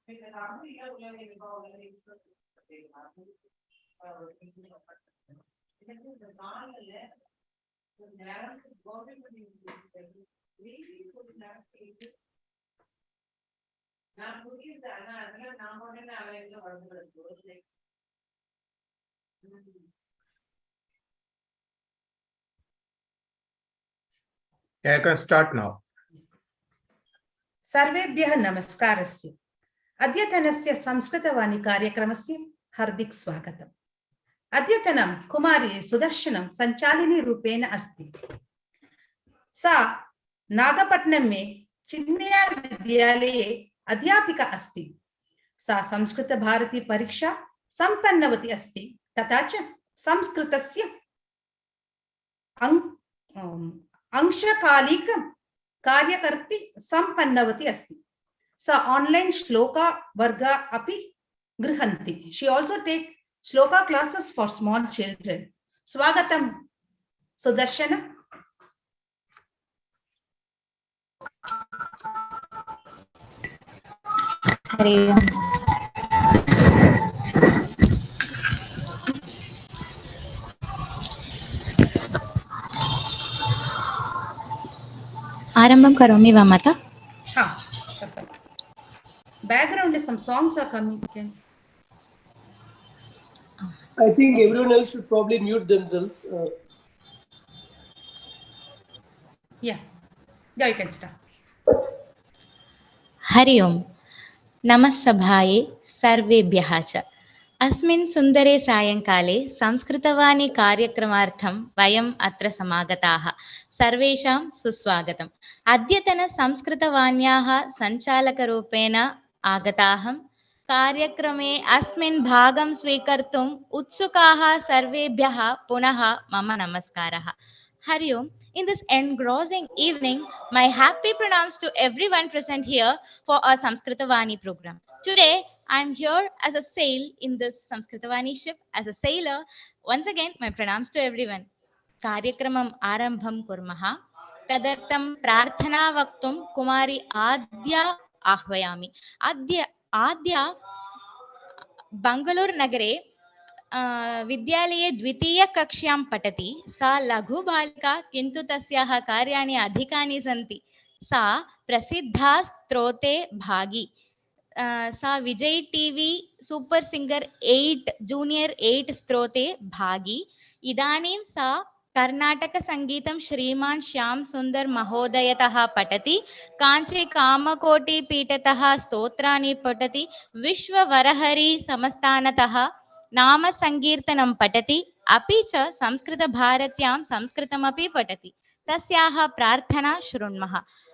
I can start now. सर्वेभ्यः नमस्कारस्य अद्यतनस्य संस्कृतवाणी कार्यक्रमस्य हार्दिक स्वागतम्। अद्यतनं कुमारी सुदर्शनं संचालिनी रूपेण अस्ति। सा नागपट्टनम में चिन्मया विद्यालये अध्यापिका अस्ति। सा संस्कृत भारती परीक्षा संपन्नवती अस्ति तथा च संस्कृतस्य अंशकालिक कार्यकर्त्री संपन्नवती अस्ति। सा ऑनलाइन श्लोका वर्ग अपि गृह्णन्ति। She also take shloka classes for small children. स्वागतम सुदर्शन। हरि ओम। आरंभं करोमि वा माता? हाँ। Background some songs are coming. I think everyone else should probably mute themselves. Yeah, you can start. Hari ओम। नमः सभाये सर्वेभ्यः च। अस्मिन् सुन्दरे सायंकाले संस्कृतवाणी कार्यक्रमार्थं वयम् अत्र समागताः। सर्वेषां सुस्वागतम्। अद्यतन संस्कृतवाण्याः सञ्चालकरूपेण आगताहं। कार्यक्रमे अस्मिन् भागं स्वीकर्तुम् उत्सुकाः सर्वेभ्यः पुनः मम नमस्कारः। Hari Om. In this engrossing evening, my happy pranams to everyone present here for our Samskrita Vani program. Today, I am here as a sail in this Samskrita Vani ship, as a sailor. Once again, my pranams to everyone. Karyakramam arambham kurmaha. Tadartam prarthana vaktum kumari Aadya ahvayami. Aadya Bangalore Nagare विद्यालये द्वितीय कक्ष्यां पठति। सा लघु बालिका किन्तु तस्याः कार्याणि अधिकानि सन्ति। सा प्रसिद्धा स्त्रोते भागी। सा विजय टीवी सुपर सिंगर 8 जूनियर 8 स्त्रोते भागी। इदानीं सा कर्नाटक संगीतं श्रीमान श्याम सुंदर महोदयतः पठति। कांची कामकोटि पीठतः स्तोत्राणि पठति। विश्व वरहरि संस्थानतः नाम संकीर्तनं पठति। अपि च संस्कृत भारत्यां संस्कृतमपि पठति। तस्याः प्रार्थना शृण्मः।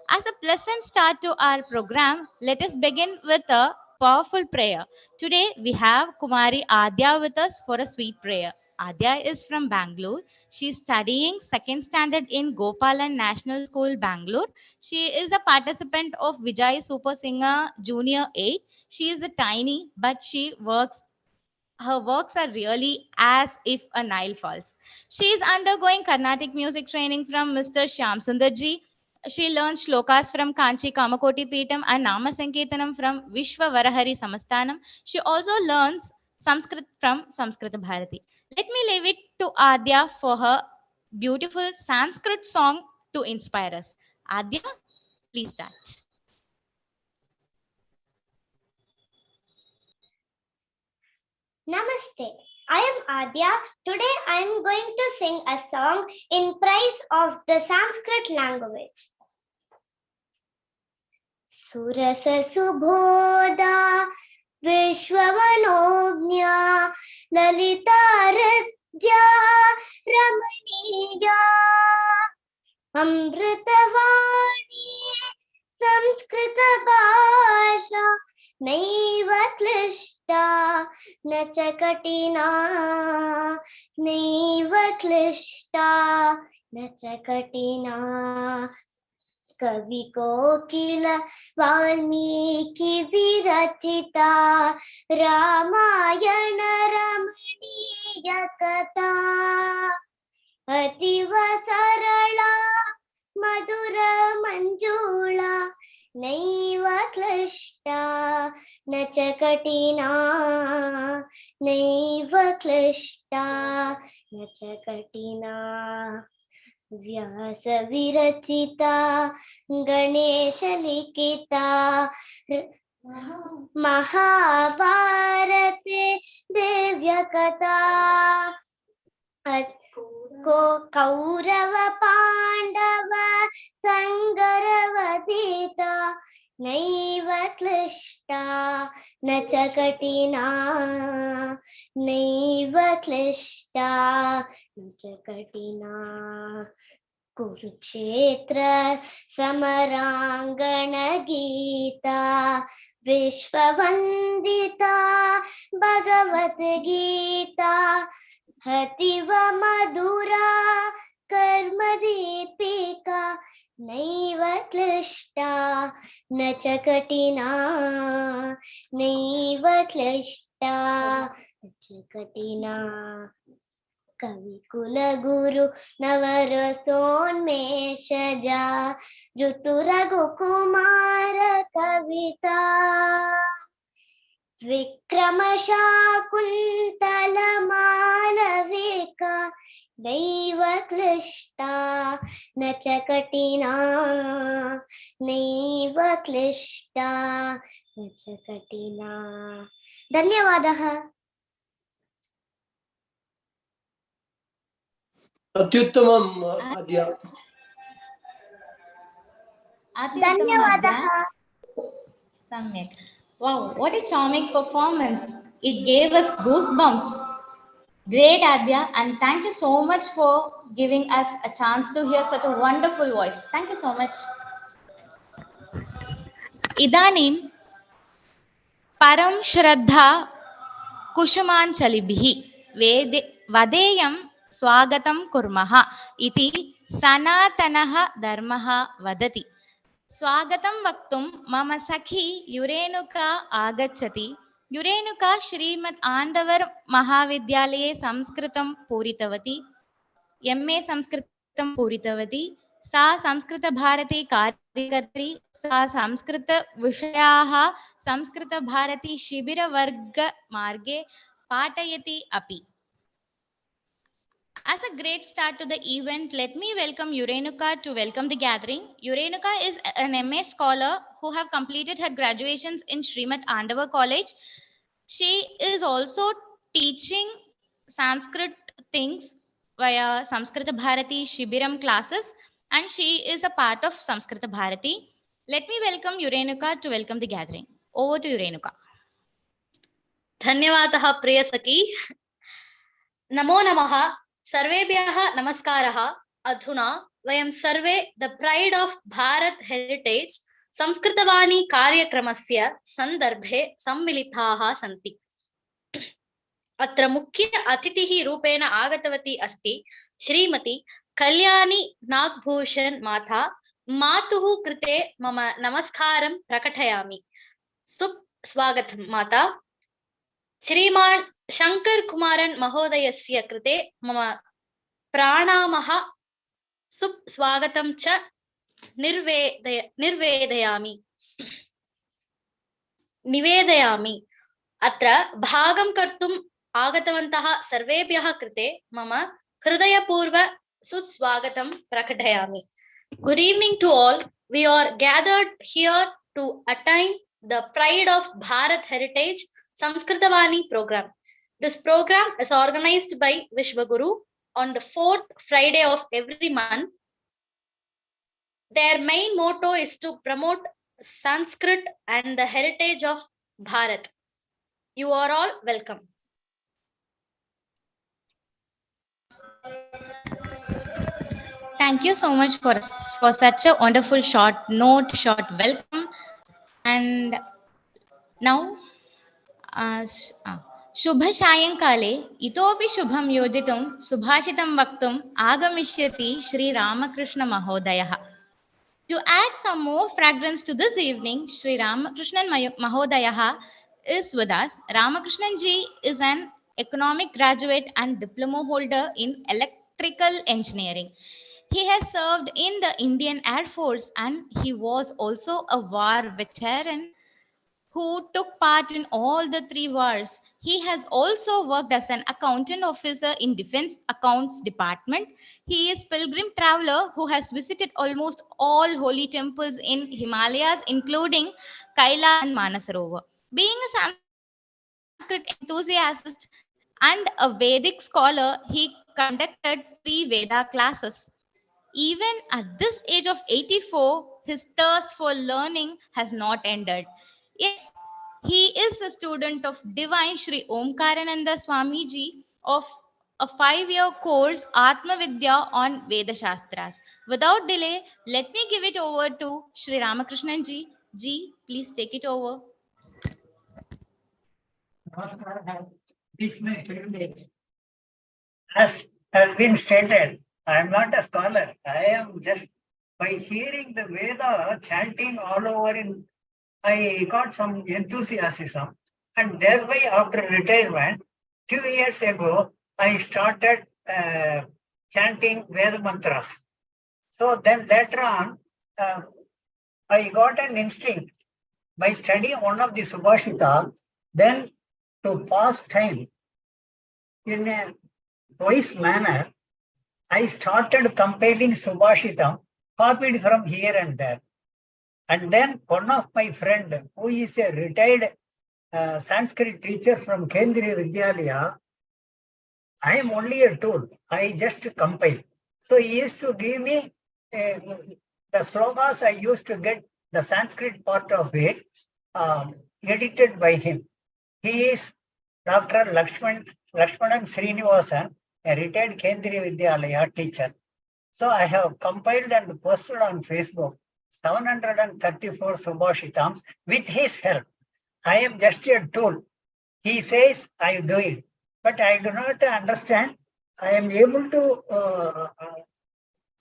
As a pleasant start to our program, let us begin with a powerful prayer. Today we have Kumari Aadya with us for a sweet prayer. Aadya is from Bangalore. She is studying 2nd standard in Gopalan National School, Bangalore. She is a participant of Vijay Super Singer Junior 8. She is a tiny, but her works are really as if a Nile falls. She is undergoing Carnatic music training from Mr. Shyam Sundarji. She learns shlokas from Kanchi Kamakoti Peetam and Nama Sankirtanam from Vishwa Varahari Samasthanam. She also learns Sanskrit from Samskrita Bharati. Let me leave it to Aadya for her beautiful Sanskrit song to inspire us. Aadya, please start. Namaste. I am Aadya. Today I am going to sing a song in praise of the Sanskrit language. Surasa Subhoda Vishwavanognya Lalitaradya Ramaniya Amritavani Samskrita Bhasha Naiva Klishta Nacha Katina Naiva Klishta Nacha Katina Kavi Kokila Valmiki Virachita Ramayana Ramaniya Katha Ativa Sarala Madhura Manjula Naiva Klishta Nacha कठिना नैव क्लिष्टा न च कठिना व्यास विरचिता गणेश लिखिता महाभारते दिव्य कथा कौरव पांडव संगरवदिता नैव क्लिष्टा न च कठिना नैव क्लिष्टा न च कठिना कुरुक्षेत्र समरांगण गीता विश्ववंदिता भगवत गीता हतिव मधुरा कर्म दीपिका नैव क्लिष्टा न च कठिना नैव क्लिष्टा न च कठिना कवि कुल गुरु नवरसोन्मेषजा ऋतु रघुकुमार कविता विक्रम शाकुन्तल मालविका नैव क्लिष्टा न च कठिना नैव क्लिष्टा न च कठिना। धन्यवादः। अत्युत्तमम् आद्य। धन्यवादः। Samyak. Wow, what a charming performance. It gave us goosebumps. Great, Aadya, and thank you so much for giving us a chance to hear such a wonderful voice. Thank you so much. Idanim Param Shraddha Kushumanchalibihi Vadeyam Swagatam Kurmaha Iti Sanatanaha Dharmaha Vadati. Swagatam Vaktum Mama Sakhi Yurenuka Agachati. Yurenuka Shrimad Andavar Mahavidyalaye Samskritam Puritavati. MA Samskritam Puritavati. Sa Samskrita Bharati Karyakartri. Sa Samskrita Vishayaha Samskrita Bharati Shibira Varga Marge Patayati Api. As a great start to the event, let me welcome Yurenuka to welcome the gathering. Yurenuka is an MA scholar who have completed her graduations in Srimad Andavar College. She is also teaching Sanskrit things via Samskrita Bharati Shibiram classes, and she is a part of Samskrita Bharati. Let me welcome Yurenuka to welcome the gathering. Over to Yurenuka. धन्यवादः प्रिय सखी। नमो नमः। सर्वेभ्यः नमस्कारः। अधुना वयं सर्वे the pride of Bharat heritage संस्कृतवाणी कार्यक्रमस्य संदर्भे सम्मिलिताः सन्ति। अत्र मुख्य अतिथिः रूपेण आगतवती अस्ति श्रीमती कल्याणी नागभूषण माता। मातुः कृते मम नमस्कारं प्रकटयामि। सुस्वागतं माता। श्रीमान शंकर कुमारन महोदयस्य कृते मम प्राणामः सुस्वागतं च निवेदयामि। अत्र भागं कर्तुम् आगतवन्तः सर्वेभ्यः कृते मम हृदयपूर्व सुस्वागतं प्रकटयामि। Good evening to all. We are gathered here to attain the Pride of Bharat Heritage Samskrita Vani program. This program is organized by Vishwaguru on the 4th Friday of every month. Their main motto is to promote Sanskrit and the heritage of Bharat. You are all welcome. Thank you so much for such a wonderful short welcome. And now, शुभ सायंकाले इतोपि शुभं योजितुं सुभाषितं वक्तुम् आगमिष्यति श्री रामकृष्ण महोदयः. To add some more fragrance to this evening, Shri Ramakrishnan Mahodaya is with us. Ramakrishnan ji is an economic graduate and diploma holder in electrical engineering. He has served in the Indian Air Force and he was also a war veteran who took part in all the three wars. He has also worked as an accountant officer in Defense Accounts Department. He is pilgrim traveler who has visited almost all holy temples in Himalayas, including Kailash and Manasarovar. Being a Sanskrit enthusiast and a Vedic scholar, he conducted free Veda classes. Even at this age of 84, his thirst for learning has not ended. Yes, he is a student of Divine Shri Omkarananda Swamiji of a 5-year course Atma Vidya on Veda Shastras. Without delay, let me give it over to Shri Ramakrishnan ji. Ji, please take it over. Namaskar. This is my privilege. As has been stated, I am not a scholar. I am just by hearing the Veda chanting all over I got some enthusiasm, and thereby after retirement, few years ago, I started chanting Veda mantras. So then later on, I got an instinct by studying one of the Subhashita, then to pass time in a wise manner, I started compiling Subhashitam, copied from here and there. And then one of my friend, who is a retired Sanskrit teacher from Kendriya Vidyalaya, I am only a tool. I just compile. So he used to give me the slokas. I used to get the Sanskrit part of it edited by him. He is Dr. Lakshmanan Srinivasan, a retired Kendriya Vidyalaya teacher. So I have compiled and posted on Facebook 734 Subhashitams with his help. I am just a tool. He says I do it, but I do not understand. I am able to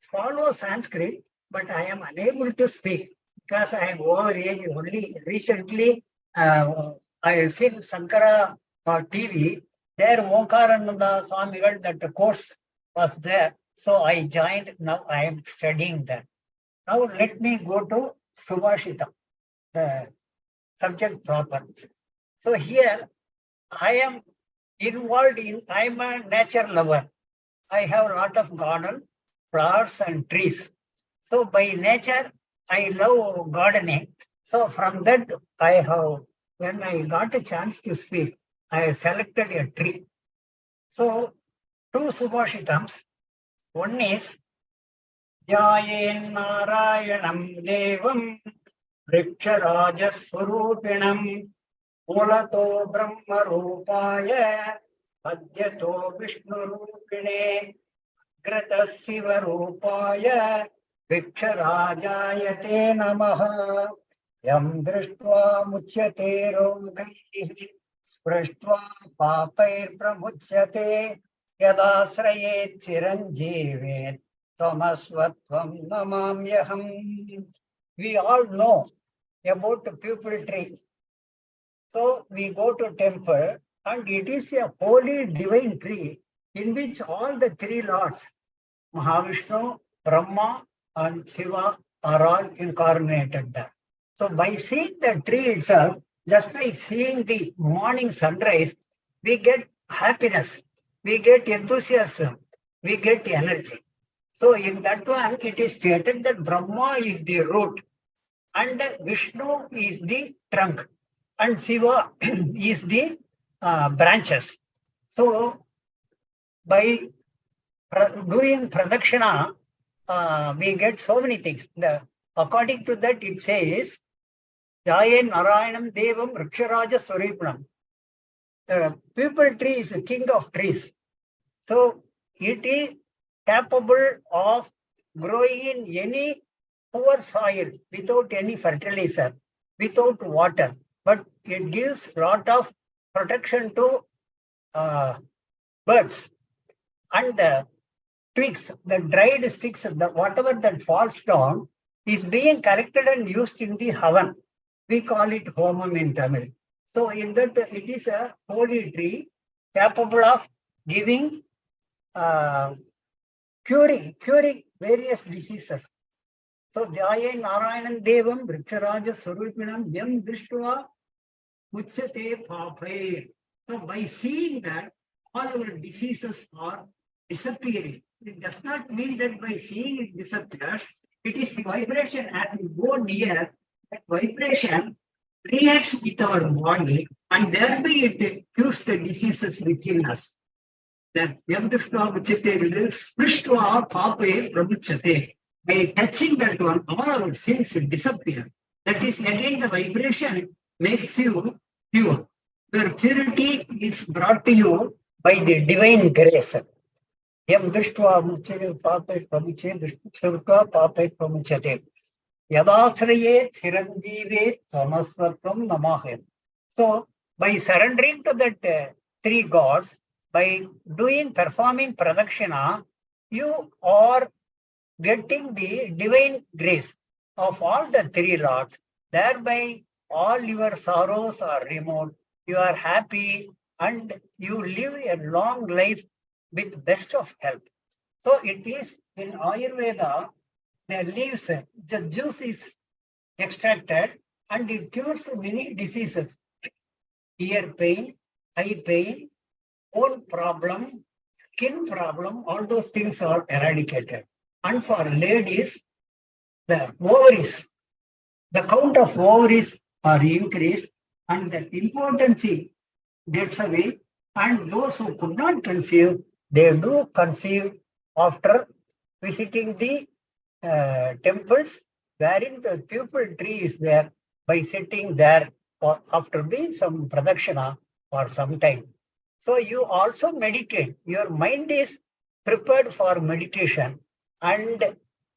follow Sanskrit, but I am unable to speak because I am over age. Only recently I have seen Shankara TV. There Omkarananda Swamigal, that the course was there. So I joined. Now I am studying that. Now let me go to Subhashita, the subject proper. So here I am involved in, I am a nature lover. I have a lot of garden, flowers and trees. So by nature, I love gardening. So from that, I have, when I got a chance to speak, I selected a tree. So two Subhashitams. One is Dhyayen Narayanam Devam Vriksharajaswarupinam Mulato Brahma Rupaya Adyato Vishnu Rupine Grata Siva Rupaya Vriksharajayate Namaha Yam Drishtva Muchyate Rogaihi Sprashtva Papair Pramuchyate Yadasraye Chiranjeevet Tamasvatvam Namamyaham. We all know about the pupil tree. So we go to temple and it is a holy divine tree in which all the three lords, Mahavishnu, Brahma and Shiva are all incarnated there. So by seeing the tree itself, just like seeing the morning sunrise, we get happiness, we get enthusiasm, we get energy. So in that one, it is stated that Brahma is the root and Vishnu is the trunk and Shiva is the branches. So by doing pradakshina, we get so many things. According to that, it says, Jaye Narayanam Devam Riksharaja Swaripnam. The pupil tree is a king of trees. So it is capable of growing in any poor soil without any fertilizer, without water. But it gives a lot of protection to birds. And the twigs, the dried sticks, whatever that falls down is being collected and used in the havan. We call it homam in Tamil. So in that it is a holy tree capable of giving, curing various diseases. So Dhyaye Narayanam Devam Vriksharaja Swarupinam Yam Drishtva muchyate pape. So by seeing that, all our diseases are disappearing. It does not mean that by seeing it disappears. It is the vibration as we go near, that vibration reacts with our body and thereby it cures the diseases within us. That Yamdishna Muchate Sprishwa Pape Pramuchate. By touching that one, all our sins disappear. That is again the vibration makes you pure. Your purity is brought to you by the divine grace. Yam Vishwa Muchate Pape Pramuchate Vishwa Pape Pramuchate. Yadasraye Chiranjive Samasvartam Namahe. So by surrendering to that three gods, by performing pradakshina, you are getting the divine grace of all the three lords. Thereby, all your sorrows are removed. You are happy and you live a long life with best of health. So it is in Ayurveda, the leaves, the juice is extracted and it cures many diseases. Ear pain, eye pain, bone problem, skin problem, all those things are eradicated. And for ladies, the ovaries, the count of ovaries are increased and the impotency gets away. And those who could not conceive, they do conceive after visiting the temples wherein the pupil tree is there, by sitting there or after doing some pradakshina for some time. So you also meditate. Your mind is prepared for meditation and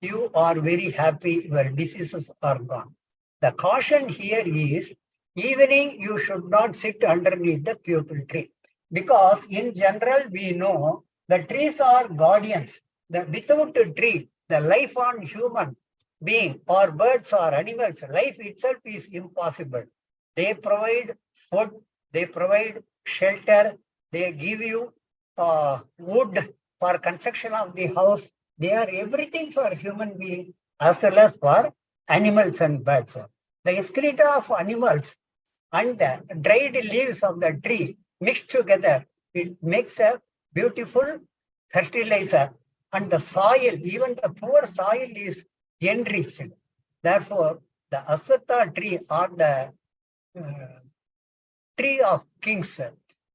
you are very happy, your diseases are gone. The caution here is, evening you should not sit underneath the pupil tree, because in general we know the trees are guardians. Without a tree, the life on human being or birds or animals, life itself is impossible. They provide food, they provide shelter, they give you wood for construction of the house. They are everything for human being as well as for animals and birds. The excreta of animals and the dried leaves of the tree mixed together, it makes a beautiful fertilizer. And the soil, even the poor soil is enriched. Therefore, the Aswatha tree or the tree of kings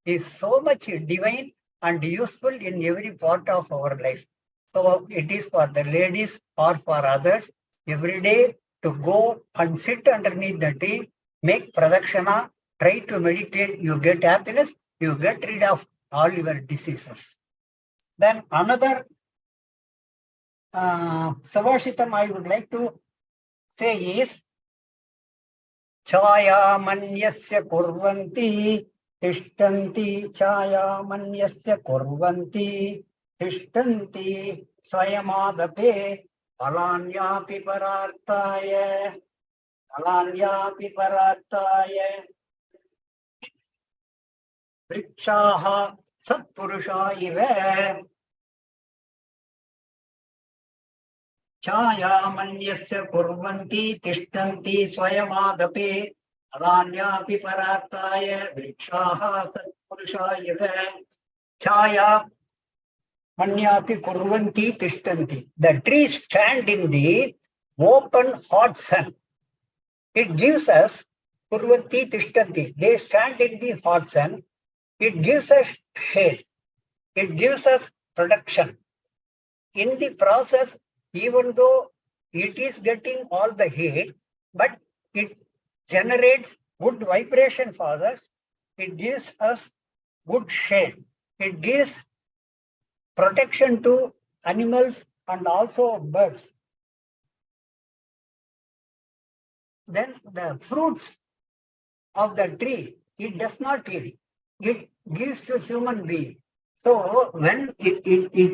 is so much divine and useful in every part of our life. So it is for the ladies or for others every day to go and sit underneath the tree, make pradakshana, try to meditate, you get happiness, you get rid of all your diseases. Then another Savashitam I would like to say is Chaya Manyasya Kurvanti Tishtanti Chaya Manyasya Kurvanti Tishtanti Swayamadape Alanyapi Parartaya Vrikshaha Satpurusha Ive Chaya Manyasya Kurvanti Tishtanti Swayamadape Alanyapi Parataya Vrikshaha Satpurusha Ive Chaya Manyapi Kurvanti Tishtanti. The trees stand in the open hot sun. It gives us Kurvanti Tishtanti. They stand in the hot sun. It gives us shade. It gives us protection. In the process, even though it is getting all the heat, but it generates good vibration for us. It gives us good shade. It gives protection to animals and also birds. Then the fruits of the tree, it does not eat. It gives to human being. So when it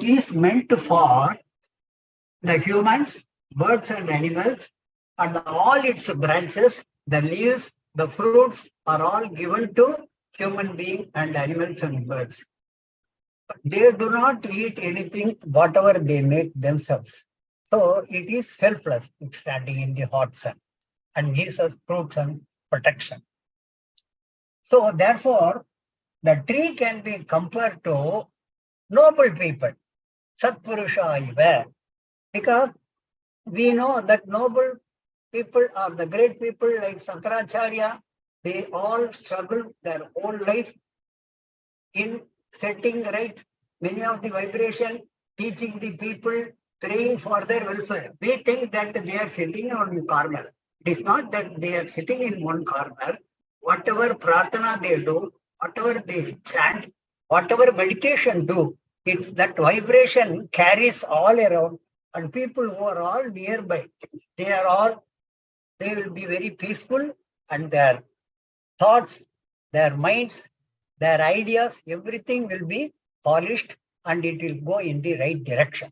is meant for the humans, birds and animals, and all its branches, the leaves, the fruits are all given to human being and animals and birds. They do not eat anything, whatever they make themselves. So it is selfless, it's standing in the hot sun and gives us fruits and protection. So therefore, the tree can be compared to noble people, Satpurusha iva, because we know that noble people are the great people like Sankaracharya. They all struggled their whole life in setting right many of the vibration, teaching the people, praying for their welfare. We think that they are sitting on one corner. It is not that they are sitting in one corner. Whatever prarthana they do, whatever they chant, whatever meditation do, that vibration carries all around, and people who are all nearby, they will be very peaceful, and their thoughts, their minds, their ideas, everything will be polished and it will go in the right direction.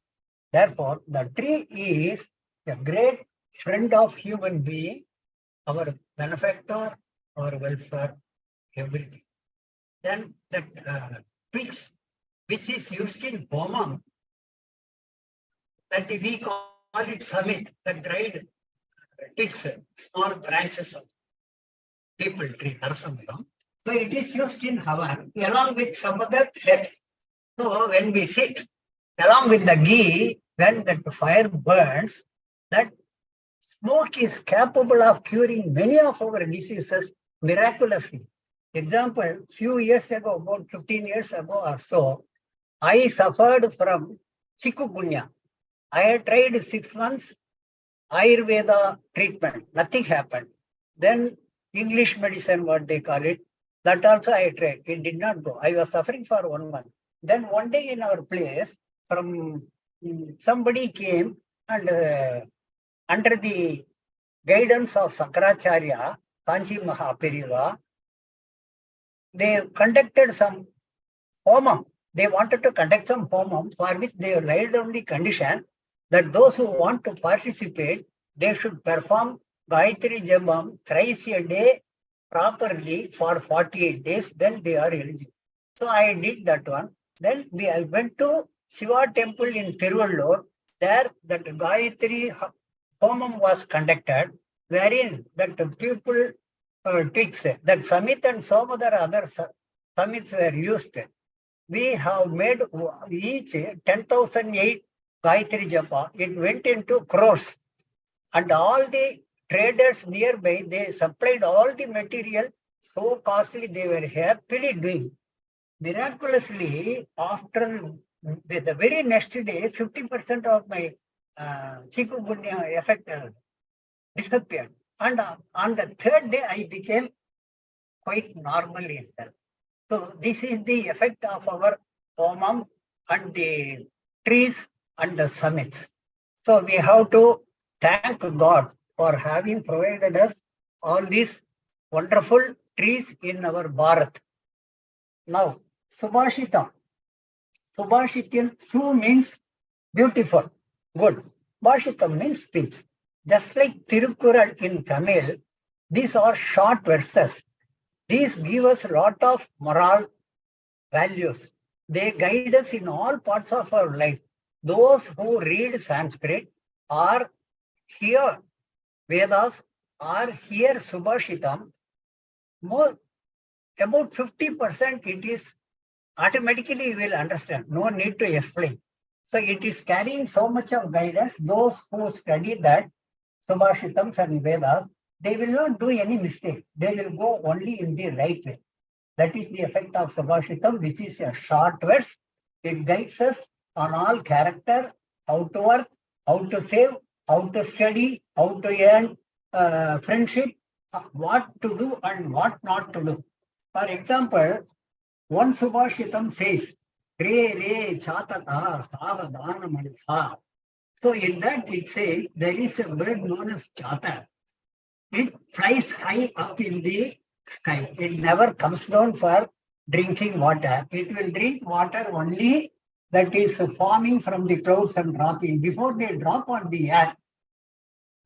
Therefore, the tree is a great friend of human being, our benefactor, our welfare, everything. Then that twigs, which is used in Homam, that we call it samit, the dried twigs, small branches of people tree, Narasamham. So it is used in Havan along with some other herbs. So when we sit along with the ghee, when that fire burns, that smoke is capable of curing many of our diseases miraculously. Example, few years ago, about 15 years ago or so, I suffered from chikungunya. I had tried 6 months Ayurveda treatment, nothing happened. Then English medicine, what they call it, that also I tried. It did not go. I was suffering for 1 month. Then one day in our place, from somebody came and under the guidance of Sankaracharya, Kanchi Mahaperiva, they conducted some homam. They wanted to conduct some homam for which they laid down the condition that those who want to participate, they should perform Gayatri Japam thrice a day properly for 48 days, then they are eligible. So I did that one. Then I went to Shiva temple in Tiruvallur. There that Gayatri Homam was conducted, wherein that people twigs, that Samit and some other Samits were used. We have made each 10,008 Gayatri Japa. It went into crores. And all the traders nearby, they supplied all the material, so costly they were happily doing. Miraculously, after the very next day, 50% of my chikungunya effect disappeared. And on the third day, I became quite normal in health. So this is the effect of our homam and the trees and the summits. So we have to thank God for having provided us all these wonderful trees in our Bharat. Now, Subhashitam. Subhashitam, Su means beautiful, good. Bhashitam means speech. Just like Tirukural in Tamil, these are short verses. These give us a lot of moral values. They guide us in all parts of our life. Those who read Sanskrit or hear Vedas or hear Subhashitam, more about 50% it is automatically you will understand. No need to explain. So it is carrying so much of guidance. Those who study that Subhashitams and Vedas, they will not do any mistake. They will go only in the right way. That is the effect of Subhashitam, which is a short verse. It guides us on all character, how to work, how to save, how to study, how to earn friendship, what to do and what not to do. For example, one Subhashitam says, Re Re Chatata Savadana Manasa. So in that it says there is a bird known as Chata. It flies high up in the sky. It never comes down for drinking water. It will drink water only that is forming from the clouds and dropping. Before they drop on the earth,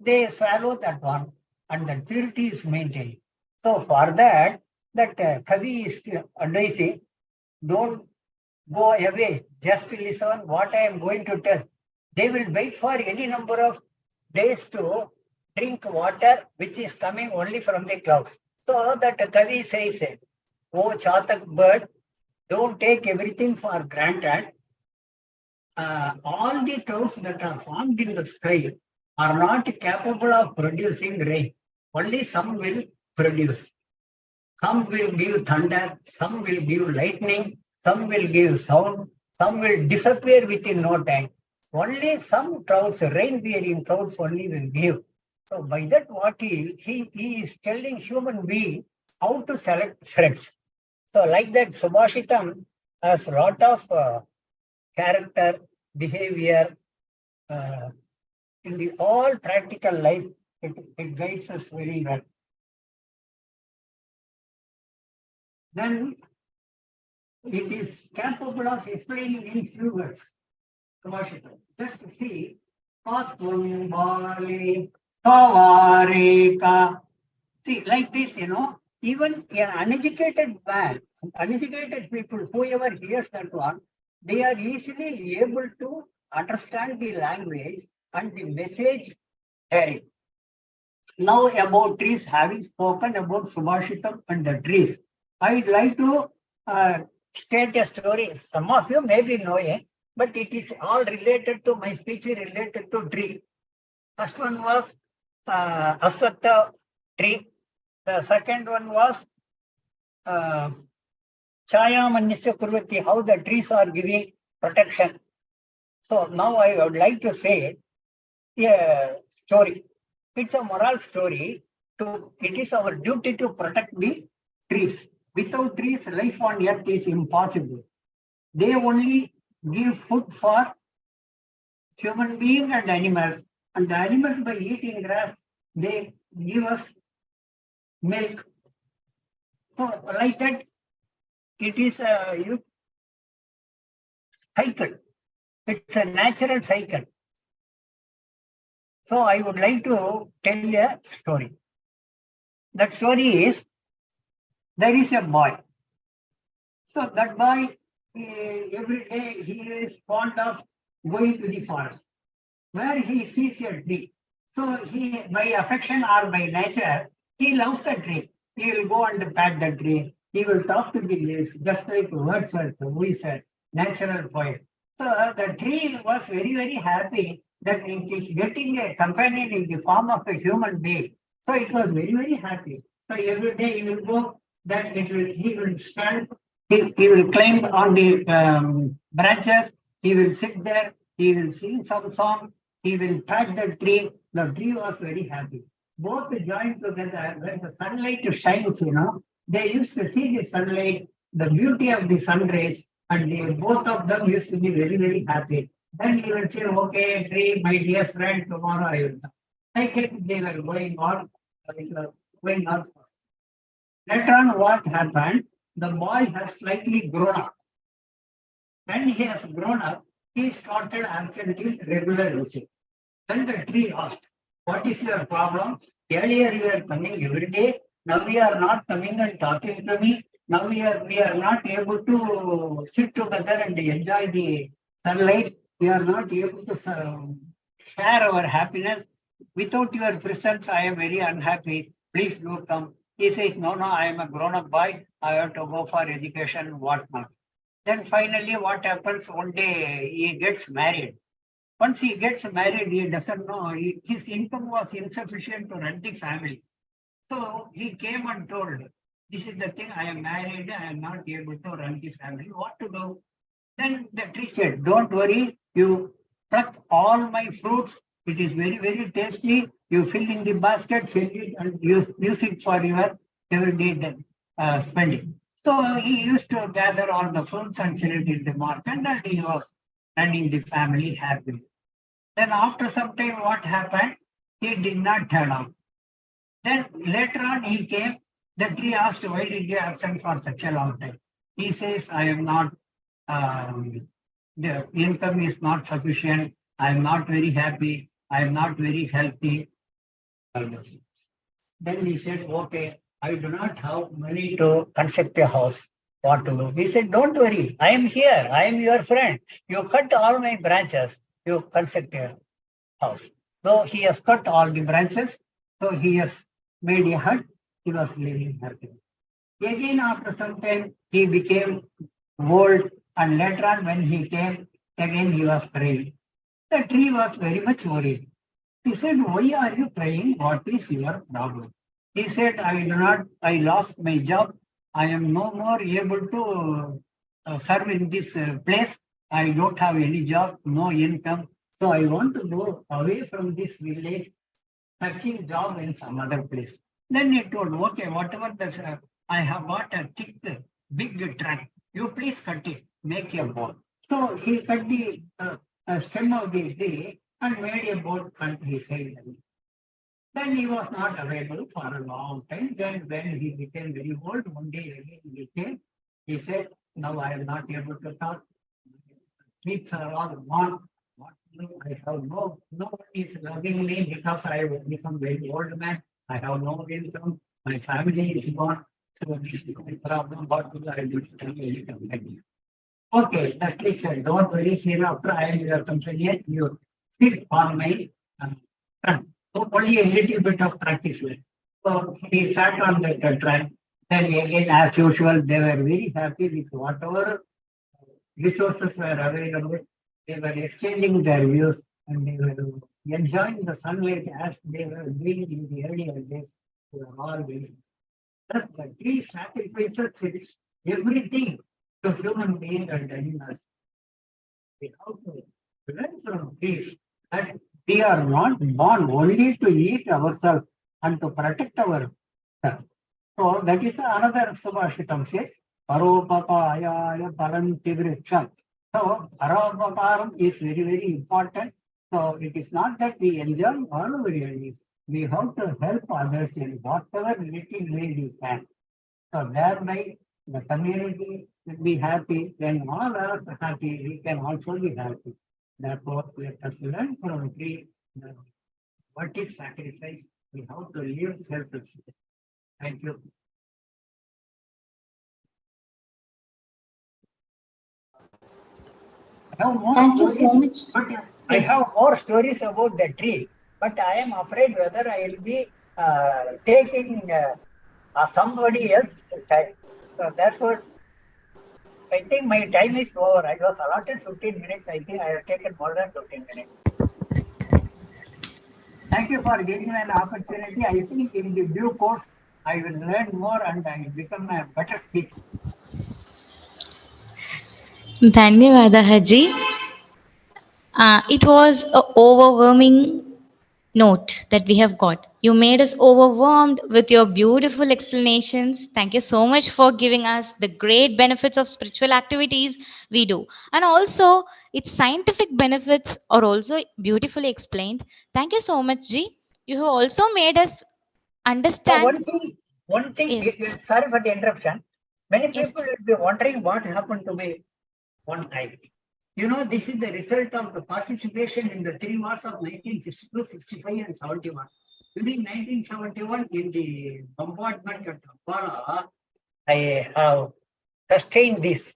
they swallow that one and the purity is maintained. So for that Kavi is advising, don't go away, just listen what I am going to tell. They will wait for any number of days to drink water which is coming only from the clouds. So that Kavi says, oh Chatak bird, don't take everything for granted. All the clouds that are formed in the sky are not capable of producing rain. Only some will produce. Some will give thunder, some will give lightning, some will give sound, some will disappear within no time. Only some clouds, rain-bearing clouds only will give. So by that what he is telling human being how to select friends. So like that Subhashitam has lot of character, behavior, in the all practical life, it guides us very well. Then it is capable of explaining in few words. Subhashitam. Just to see, Patvam Bali Pavareka. See, like this, even an uneducated man, uneducated people, whoever hears that one, they are easily able to understand the language and the message carried. Now about trees, having spoken about Subhashitam and the trees, I'd like to state a story. Some of you may be knowing, but it is all related to my speech, related to tree. First one was Aswatha tree. The second one was Chaya Manyasya Kurvati, how the trees are giving protection. So now I would like to say a story. It's a moral story. It is our duty to protect the trees. Without trees, life on earth is impossible. They only give food for human beings and animals. And the animals, by eating grass, they give us milk. So like that, it is a cycle. It's a natural cycle. So I would like to tell a story. That story is, there is a boy. So that boy, every day he is fond of going to the forest, where he sees a tree. So he, by affection or by nature, he loves the tree. He will go and pat the tree. He will talk to the leaves, just like Wordsworth, who is a natural poet. So the tree was very, very happy that it is getting a companion in the form of a human being. So it was very, very happy. So every day he will go, then he will stand, he will climb on the branches, he will sit there, he will sing some song, he will pat the tree. The tree was very happy. Both joined together. When the sunlight shines, they used to see the sunlight, the beauty of the sun rays, and both of them used to be very, very happy. Then he will say, okay, tree, my dear friend, tomorrow I will come. Like it, they were going on. Later on, what happened? The boy has slightly grown up. When he has grown up, he started answering regular visit. Then the tree asked, what is your problem? Earlier you were coming every day. Now we are not coming and talking to me. Now we are not able to sit together and enjoy the sunlight. We are not able to share our happiness. Without your presence, I am very unhappy. Please do come. He says, no, I am a grown-up boy. I have to go for education, whatnot. Then finally, what happens? One day he gets married. Once he gets married, he doesn't know, his income was insufficient to run the family. So he came and told, this is the thing, I am married, I am not able to run the family, what to do? Then the tree said, don't worry, you pluck all my fruits, it is very, very tasty, you fill in the basket, fill it and use it for your everyday spending. So he used to gather all the fruits and sell it in the market, and he was running the family happily. Then after some time, what happened? He did not turn out. Then later on he came, the tree asked, why did you absent for such a long time? He says, I am not, the income is not sufficient, I am not very happy, I am not very healthy. Then he said, okay, I do not have money to construct a house. What to do? He said, don't worry, I am here, I am your friend. You cut all my branches, you construct a house. So he has cut all the branches, so he has made a hut, he was living happily. Again, after some time, he became old, and later on, when he came, again he was praying. The tree was very much worried. He said, "Why are you praying? What is your problem?" He said, I lost my job. I am no more able to serve in this place. I don't have any job, no income. So I want to go away from this village, searching job in some other place. Then he told, okay, whatever I have got a thick, big track. You please cut it, make a boat. So he cut the stem of the tree and made a boat and he sailed away. Then he was not available for a long time. Then when he became very old, one day again he came. He said, now I am not able to talk. Kids are all gone. What to do? I have no one is loving me because I have become very old man. I have no income. My family is gone. So this is my problem. What will I do? Tell me, you. Okay, that is don't worry. Hereafter I am your companion. You sit on my front. So only a little bit of practice left. So he sat on the track. Then again, as usual, they were very happy with whatever resources were available. They were exchanging their views and they were enjoying the sunlight as they were doing in the earlier days. They were all very. Thus, the tree sacrifices its everything to human being and animals. We have to learn from trees that we are not born only to eat ourselves and to protect ourselves. So that is another Subhashitam says, Paropapayaya Paranti Vriksham. So Paropakaram is very, very important. So it is not that we enjoy all our enemies. We have to help others in whatever little way we can. So thereby the community will be happy. When all are happy, we can also be happy. Therefore, let us learn from tree what is sacrifice. We have to live selflessly. Thank you. I have more Thank you stories, so much. but I have more stories about the tree, but I am afraid whether I will be taking somebody else's time. So that's what I think my time is over. I was allotted 15 minutes. I think I have taken more than 15 minutes. Thank you for giving me an opportunity. I think in the due course, I will learn more and I will become a better speaker. Dhanyavada Haji. It was an overwhelming note that we have got. You made us overwhelmed with your beautiful explanations. Thank you so much for giving us the great benefits of spiritual activities we do. And also, its scientific benefits are also beautifully explained. Thank you so much, Ji. You have also made us So understand. one thing, Yes. sorry for the interruption. Many Yes. people will be wondering what happened to me one night. You know, this is the result of the participation in the 3 wars of 1962, 65 and 71. During 1971, in the bombardment at Kampala, I have sustained this.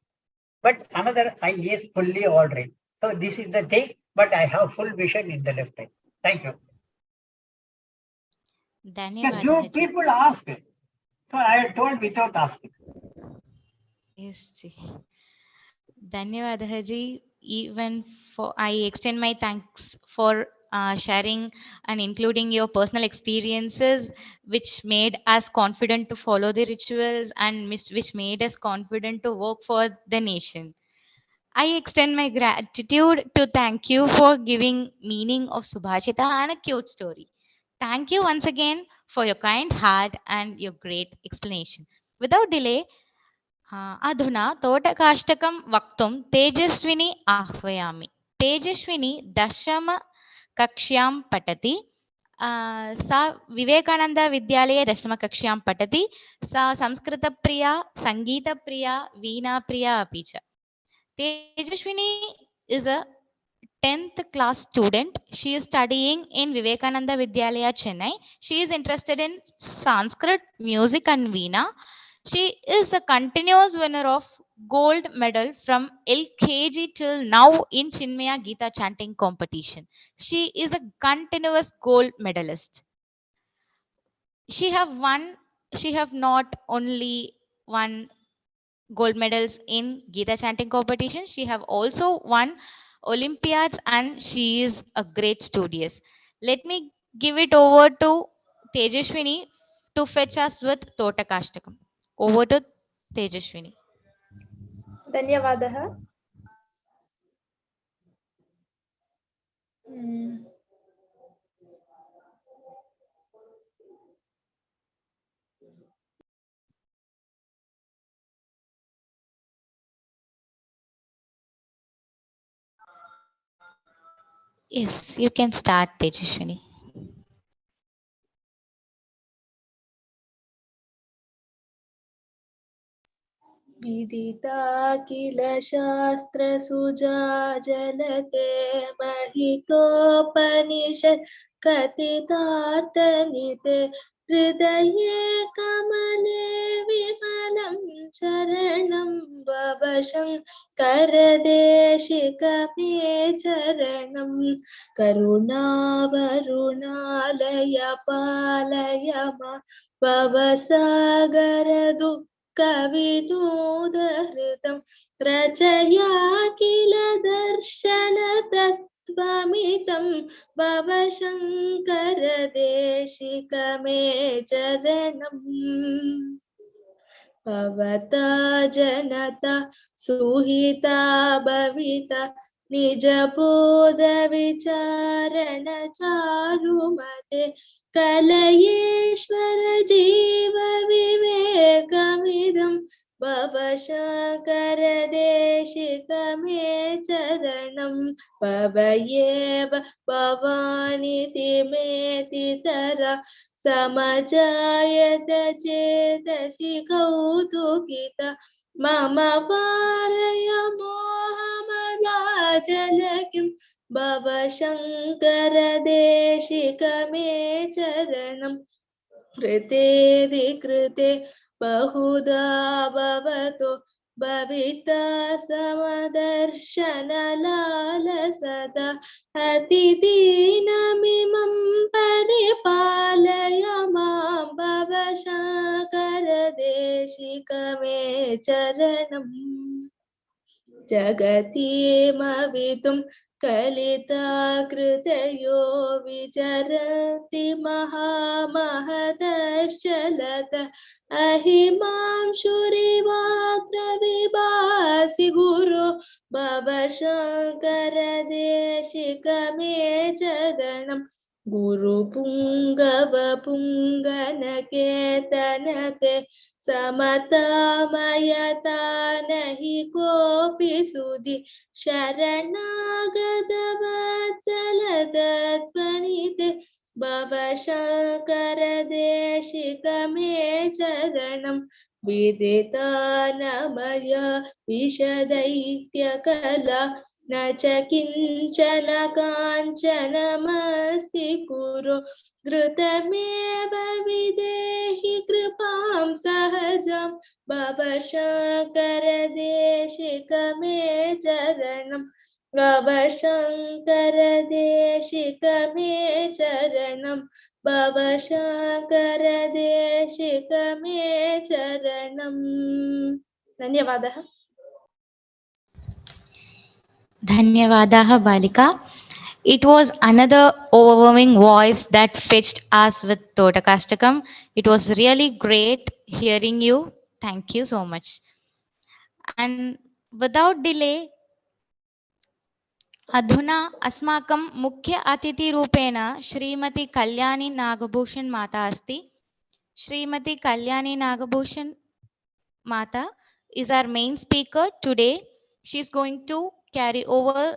But another eye is fully all right. So this is the thing, but I have full vision in the left eye. Thank you. Dhanyavada You Haji. people ask. So I told without asking. Yes, Ji. Dhanyavada Haji. Even for I extend my thanks for sharing and including your personal experiences, which made us confident to follow the rituals and which made us confident to work for the nation. I extend my gratitude to thank you for giving meaning of Subhashita and a cute story. Thank you once again for your kind heart and your great explanation. Without delay, अधुना तोटकाष्टकं वक्तुं तेजस्विनी आह्वयामि. तेजस्विनी दशमकक्ष्यां पठति. सा विवेकानन्दविद्यालये दशमकक्ष्यां पठति. सा संस्कृतप्रिया, सङ्गीतप्रिया, वीणाप्रिया अपि च. Tejaswini is a 10th class student. She is studying in Vivekananda Vidyalaya, Chennai. She is interested in Sanskrit, music and Veena. She is a continuous winner of gold medal from LKG till now in Chinmaya Gita chanting competition. She is a continuous gold medalist. She have not only won gold medals in Gita chanting competition. She have also won Olympiads and she is a great studious. Let me give it over to Tejaswini to fetch us with Totakkashtakam. Over to Tejaswini. धन्यवादः Yes, you can start, Tejaswini. विदिता किल शास्त्रसुजा जलते महितोपनिषत् कथितार्थनिते हृदये कमले विमलं चरणं भव शङ्करदेशिक मे चरणं करुणावरुणालय पालय मा भवसागर कविनोदहृतं रचया किल दर्शन तत्त्वमितं भव शङ्कर देशिक मे चरणम् भवता जनता सुहिता भविता निजबोध विचारण चारुमते कलयेश्वर जीव विवेकमिदं भव शङ्कर देशिक मे चरणं भवयेव भवानिति मेति तरा समजायत चेतसि कौतुकिता मम पारय मोहमदाचल किं भव शङ्कर देशिक मे चरणं कृतेदि कृते बहुधा भवतो भविता समदर्शन लालसदा अतिदीनमिमं परिपालय मां भव शङ्कर देशिक मे चरणम् जगतीमवितुं कलिता कृतयो विचरन्ति महामहतश्चलत अहिमांशुरिवात्र विभासि गुरो भव शङ्कर देशिक मे चरणं गुरुपुङ्गव पुङ्गनकेतनते समतामयता नहि कोऽपि सुधि शरणागत वत्सल तत्त्वनिते भव शङ्कर देशिक मे चरणं विदितानमय विशदैत्यकला न च किञ्चन काञ्चनमस्ति कुरु द्रुतमेव विदेहि कृपां सहजां भव शङ्कर देशिक मे चरणं भव शङ्कर देशिक मे चरणं भव शङ्कर देशिक मे चरणं धन्यवादः Dhanyavadaha Balika. It was another overwhelming voice that fetched us with Totakkashtakam. It was really great hearing you. Thank you so much. And without delay, अधुना अस्माकं मुख्य अतिथिरूपेण श्रीमती कल्याणी नागभूषण माता अस्ति. श्रीमती कल्याणी नागभूषण माता is our main speaker today. She is going to carry over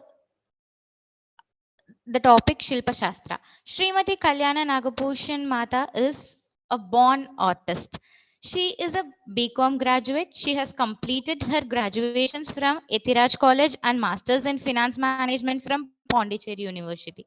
the topic Shilpa Shastra. Srimati Kalyana Nagabhushan Mata is a born artist. She is a BCom graduate. She has completed her graduations from Ethiraj College and Masters in Finance Management from Pondicherry University.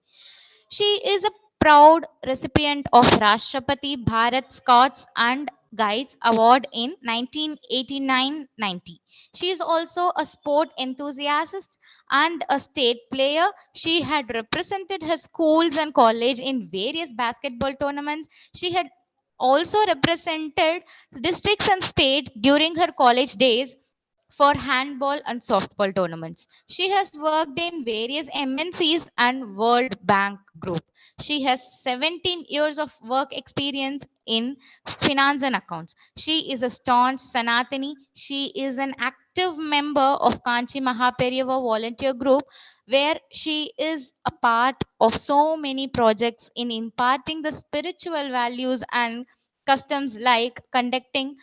She is a proud recipient of Rashtrapati Bharat Scouts and Guides Award in 1989-90. She is also a sport enthusiast and a state player. She had represented her schools and college in various basketball tournaments. She had also represented districts and state during her college days for handball and softball tournaments. She has worked in various MNCs and World Bank Group. She has 17 years of work experience in finance and accounts. She is a staunch Sanatani. She is an active member of Kanchi Mahaperiyava volunteer group, where she is a part of so many projects in imparting the spiritual values and customs like conducting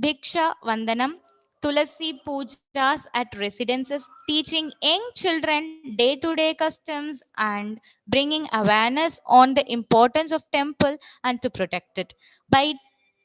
Bhiksha Vandanam, Tulasi pujas at residences, teaching young children day to day customs, and bringing awareness on the importance of temple and to protect it. By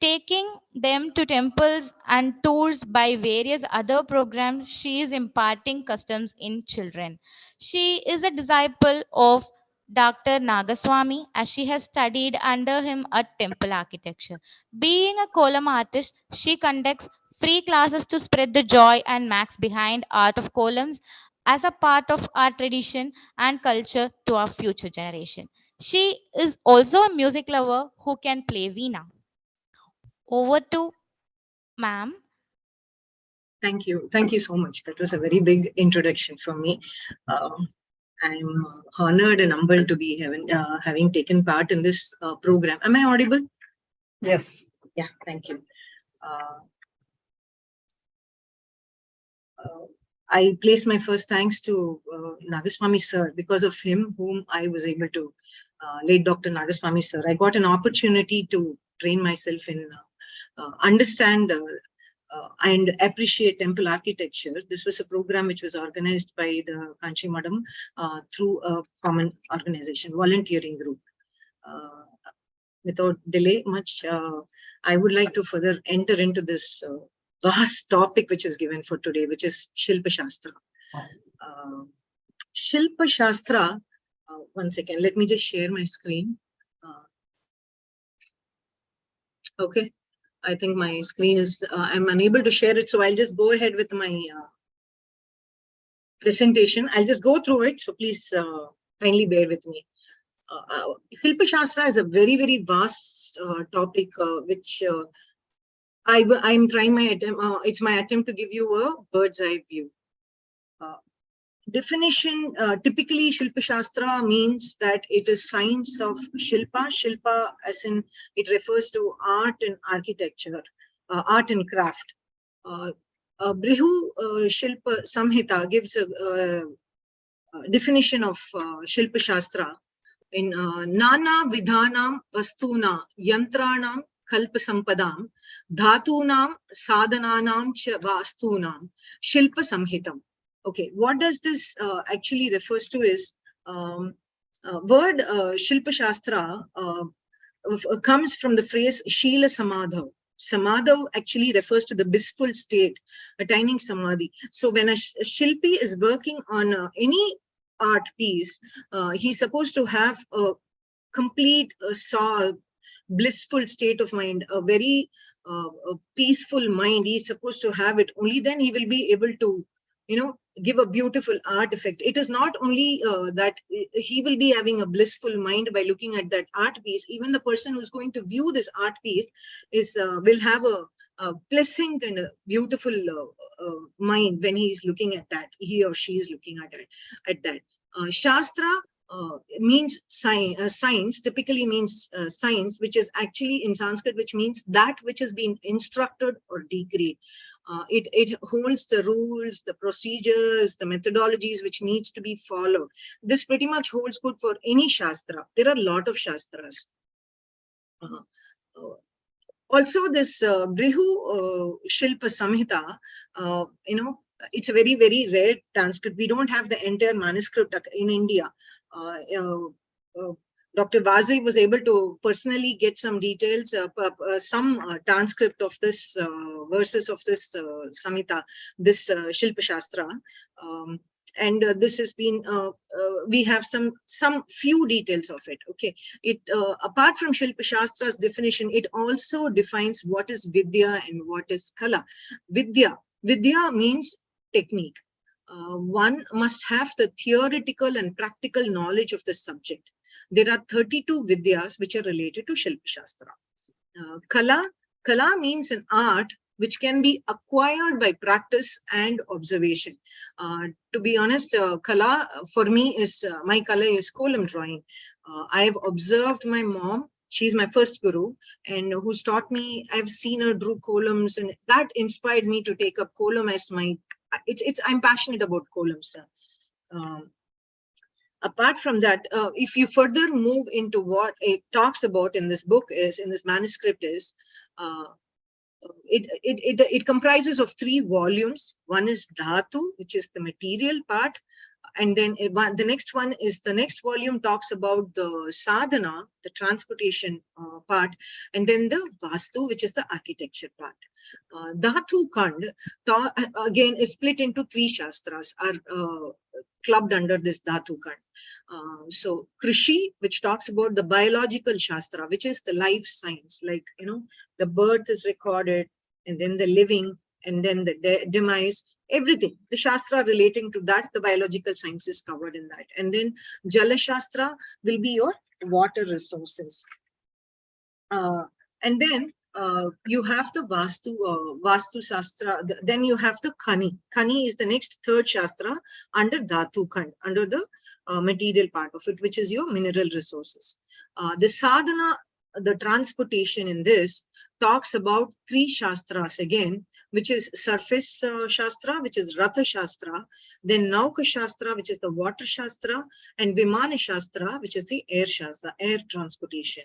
taking them to temples and tours by various other programs, she is imparting customs in children. She is a disciple of Dr. Nagaswami, as she has studied under him at temple architecture. Being a kolam artist, she conducts free classes to spread the joy and max behind art of columns as a part of our tradition and culture to our future generation. She is also a music lover who can play veena. Over to ma'am. Thank you. Thank you so much. That was a very big introduction from me. I'm honored and humbled to be having taken part in this program. Am I audible? Yes. Yeah, thank you. I place my first thanks to Nagaswami sir. Because of him, whom I was able to, late Dr. Nagaswami sir, I got an opportunity to train myself in understand and appreciate temple architecture. This was a program which was organized by the Kanchi Madam through a common organization, volunteering group. Without delay much, I would like to further enter into this vast topic which is given for today, which is Shilpa Shastra. Shilpa Shastra, one second, let me just share my screen. Okay, I think my screen is, I'm unable to share it, so I'll just go ahead with my presentation. I'll just go through it, so please kindly bear with me. Shilpa Shastra is a very, very vast topic, which I'm trying my attempt. It's my attempt to give you a bird's eye view. Definition, typically Shilpa Shastra means that it is science of Shilpa. Shilpa as in, it refers to art and architecture, art and craft. Brihu Shilpa Samhita gives a definition of Shilpa Shastra in Nana Vidhanam Vastuna Yantranam Kalpa Sampadam Dhatunam Sadhananam Cha Vastunam Shilpa Samhitam. Okay, what does this actually refers to is word Shilpa Shastra comes from the phrase Shila Samadhav. Samadhav actually refers to the blissful state, attaining samadhi. So when a Shilpi is working on any art piece, he's supposed to have a complete blissful state of mind, a very peaceful mind. He's supposed to have it. Only then he will be able to, give a beautiful art effect. It is not only that he will be having a blissful mind by looking at that art piece. Even the person who's going to view this art piece is will have a pleasant and a beautiful mind when he is looking at that. He or she is looking at that. Shastra means science, typically means science, which is actually in Sanskrit, which means that which has been instructed or decreed. It holds the rules, the procedures, the methodologies which needs to be followed. This pretty much holds good for any Shastra. There are a lot of Shastras. Also, this Brihu Shilpa Samhita, it's a very, very rare transcript. We don't have the entire manuscript in India. Dr. Vazi was able to personally get some details, some transcript of this verses of this Samhita, this Shilpa Shastra. And this has been, we have some few details of it. Okay, it apart from Shilpa Shastra's definition, it also defines what is Vidya and what is Kala. Vidya means technique. One must have the theoretical and practical knowledge of the subject. There are 32 Vidyas which are related to Shilpa Shastra. Kala means an art which can be acquired by practice and observation. To be honest, Kala for me is, my Kala is column drawing. I have observed my mom. She's my first guru, and who's taught me. I've seen her draw columns, and that inspired me to take up column as my. I'm passionate about columns. Apart from that, if you further move into what it talks about in this book is, in this manuscript is, it comprises of 3 volumes. One is Dhatu, which is the material part. And then the next volume talks about the sadhana, the transportation part, and then the vastu, which is the architecture part. Dhatu Khand again is split into 3 shastras, are clubbed under this Dhatu Khand. So Krishi, which talks about the biological shastra, which is the life science, like, the birth is recorded, and then the living, and then the demise. Everything, the Shastra relating to that, the biological science is covered in that. And then Jala Shastra will be your water resources. And then you have the Vastu Shastra. Then you have the Khani. Khani is the next 3rd Shastra under Dhatu Khand, under the material part of it, which is your mineral resources. The Sadhana, the transportation in this, talks about 3 Shastras again, which is Surface Shastra, which is Ratha Shastra, then Nauka Shastra, which is the Water Shastra, and Vimana Shastra, which is the Air Shastra, air transportation.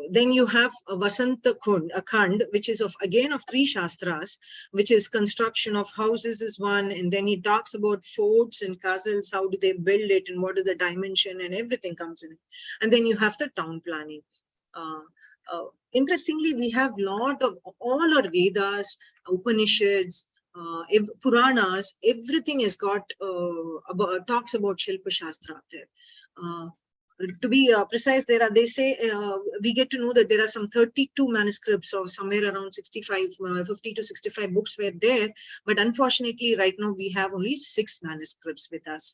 Then you have Vasanta Khand, which is of 3 Shastras, which is construction of houses is one, and then he talks about forts and castles, how do they build it, and what is the dimension, and everything comes in. And then you have the town planning. Interestingly, we have lot of all our Vedas, Upanishads, Puranas, everything has got talks about Shilpa Shastra up there. To be precise, they say we get to know that there are some 32 manuscripts, or somewhere around 50 to 65 books were there, but unfortunately right now we have only 6 manuscripts with us.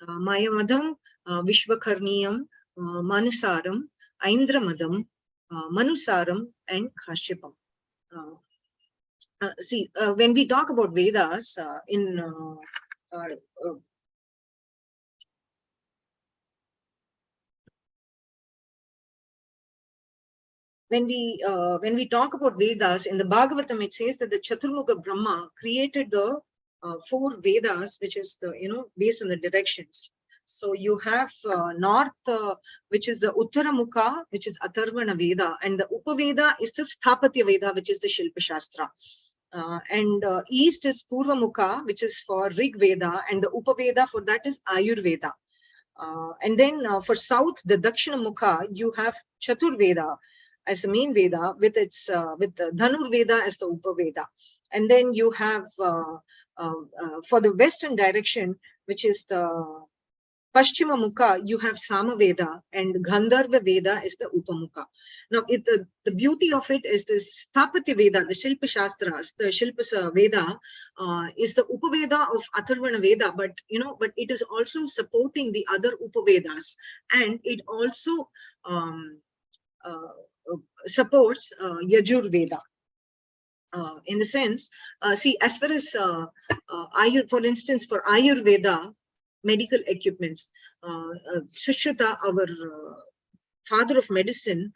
Mayamadam, Vishvakarniyam, Manasaram, Aindramadam, Manusaram, and Kashyapam. See, when we talk about Vedas when we talk about Vedas in the Bhagavatam, it says that the Chaturmukha Brahma created the 4 Vedas, which is the based on the directions. So you have north, which is the Uttaramukha, which is Atharvana Veda, and the Upaveda is the Sthapatya Veda, which is the Shilpa Shastra. And east is Purvamukha, which is for Rig Veda, and the Upaveda for that is Ayurveda. And then for south, the Dakshina Mukha, you have Chaturveda as the main Veda, with its with the Dhanur Veda as the Upaveda. And then you have for the western direction, which is the Paschima Mukha, you have Samaveda, and Gandharva Veda is the Upamukha. Now, the beauty of it is this Sthapatya Veda, the Shilpa Shastras, the Shilpa Veda is the Upaveda of Atharvana Veda, but it is also supporting the other Upavedas, and it also supports Yajur Veda. In the sense, see, as far as for instance, for Ayurveda, medical equipments, Sushruta, our father of medicine,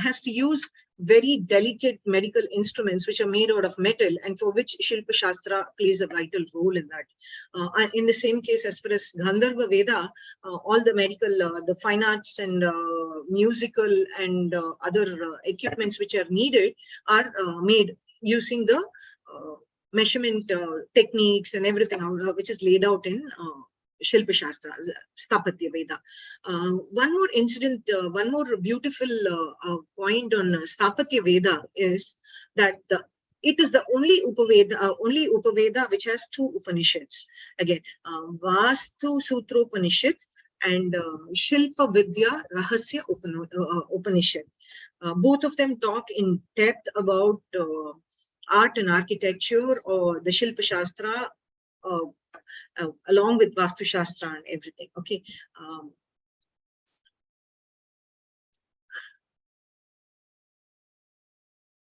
has to use very delicate medical instruments which are made out of metal, and for which Shilpa Shastra plays a vital role in that. In the same case, as far as Gandharva Veda, all the medical, the fine arts and musical and other equipments which are needed are made using the measurement techniques and everything which is laid out in Shilpa Shastra, Sthapatya Veda. One more incident, one more beautiful point on Sthapatya Veda is that it is the only Upaveda which has 2 Upanishads. Again, Vastu Sutra Upanishad and Shilpa Vidya Rahasya Upanishad. Both of them talk in depth about art and architecture, or the Shilpa Shastra, along with Vastu Shastra and everything. Okay.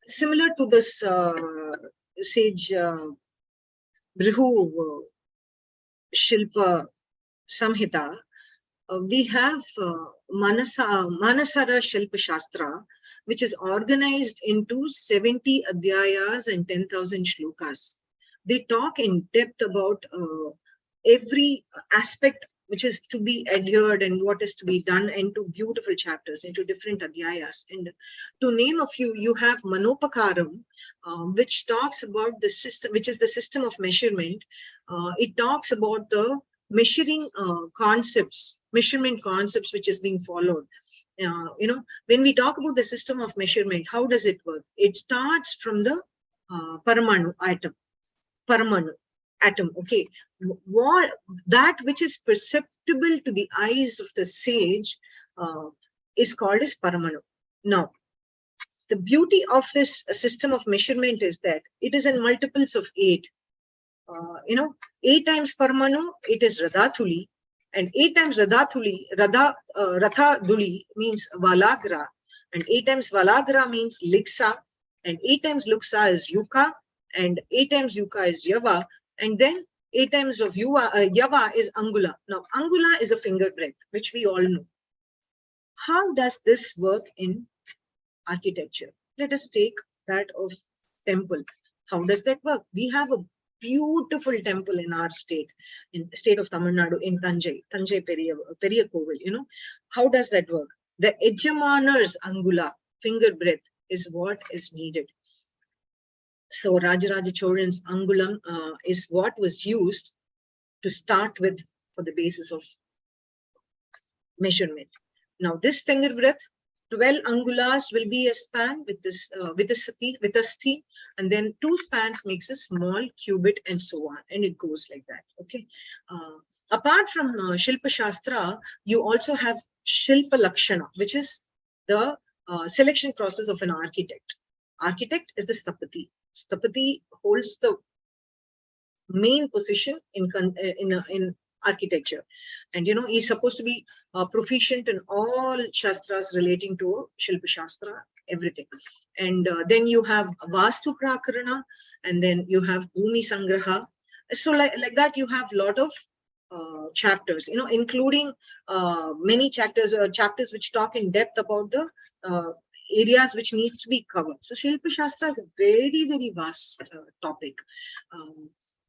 Similar to this sage Brihu Shilpa Samhita, we have Manasara Shilpa Shastra, which is organized into 70 adhyayas and 10,000 shlokas. They talk in depth about every aspect which is to be adhered and what is to be done into beautiful chapters, into different adhyayas. And to name a few, you have Manopakaram, which talks about the system, which is the system of measurement. It talks about the measuring concepts, measurement concepts which is being followed. When we talk about the system of measurement, how does it work? It starts from the Paramanu atom, okay. What that which is perceptible to the eyes of the sage is called as Paramanu. Now, the beauty of this system of measurement is that it is in multiples of 8. 8 times Paramanu, it is Radhathuli, and 8 times Rathaduli means Valagra, and 8 times Valagra means Liksa, and 8 times Luksa is Yuka, and 8 times Yuka is Yava, and then 8 times of Yava is Angula. Now, Angula is a finger breadth, which we all know. How does this work in architecture? Let us take that of temple. How does that work? We have a beautiful temple in our state, in state of Tamil Nadu, in Tanjai Periya Kovil. How does that work? The Ejamaner's Angula, finger breadth, is what is needed. So Rajaraja Cholan's Angulam is what was used to start with for the basis of measurement. Now this finger breadth, 12 angulas will be a span with this with a sthi, and then 2 spans makes a small cubit, and so on, and it goes like that. Okay. Apart from Shilpa Shastra, you also have Shilpa Lakshana, which is the selection process of an architect. Architect is the Sthapati. Sthapati holds the main position in architecture, and he's supposed to be proficient in all shastras relating to Shilpa Shastra, everything. And then you have Vastu Prakarana, and then you have Bhumi Sangraha. So like that, you have a lot of chapters, including many chapters which talk in depth about the areas which needs to be covered. So Shilpa Shastra is a very, very vast topic.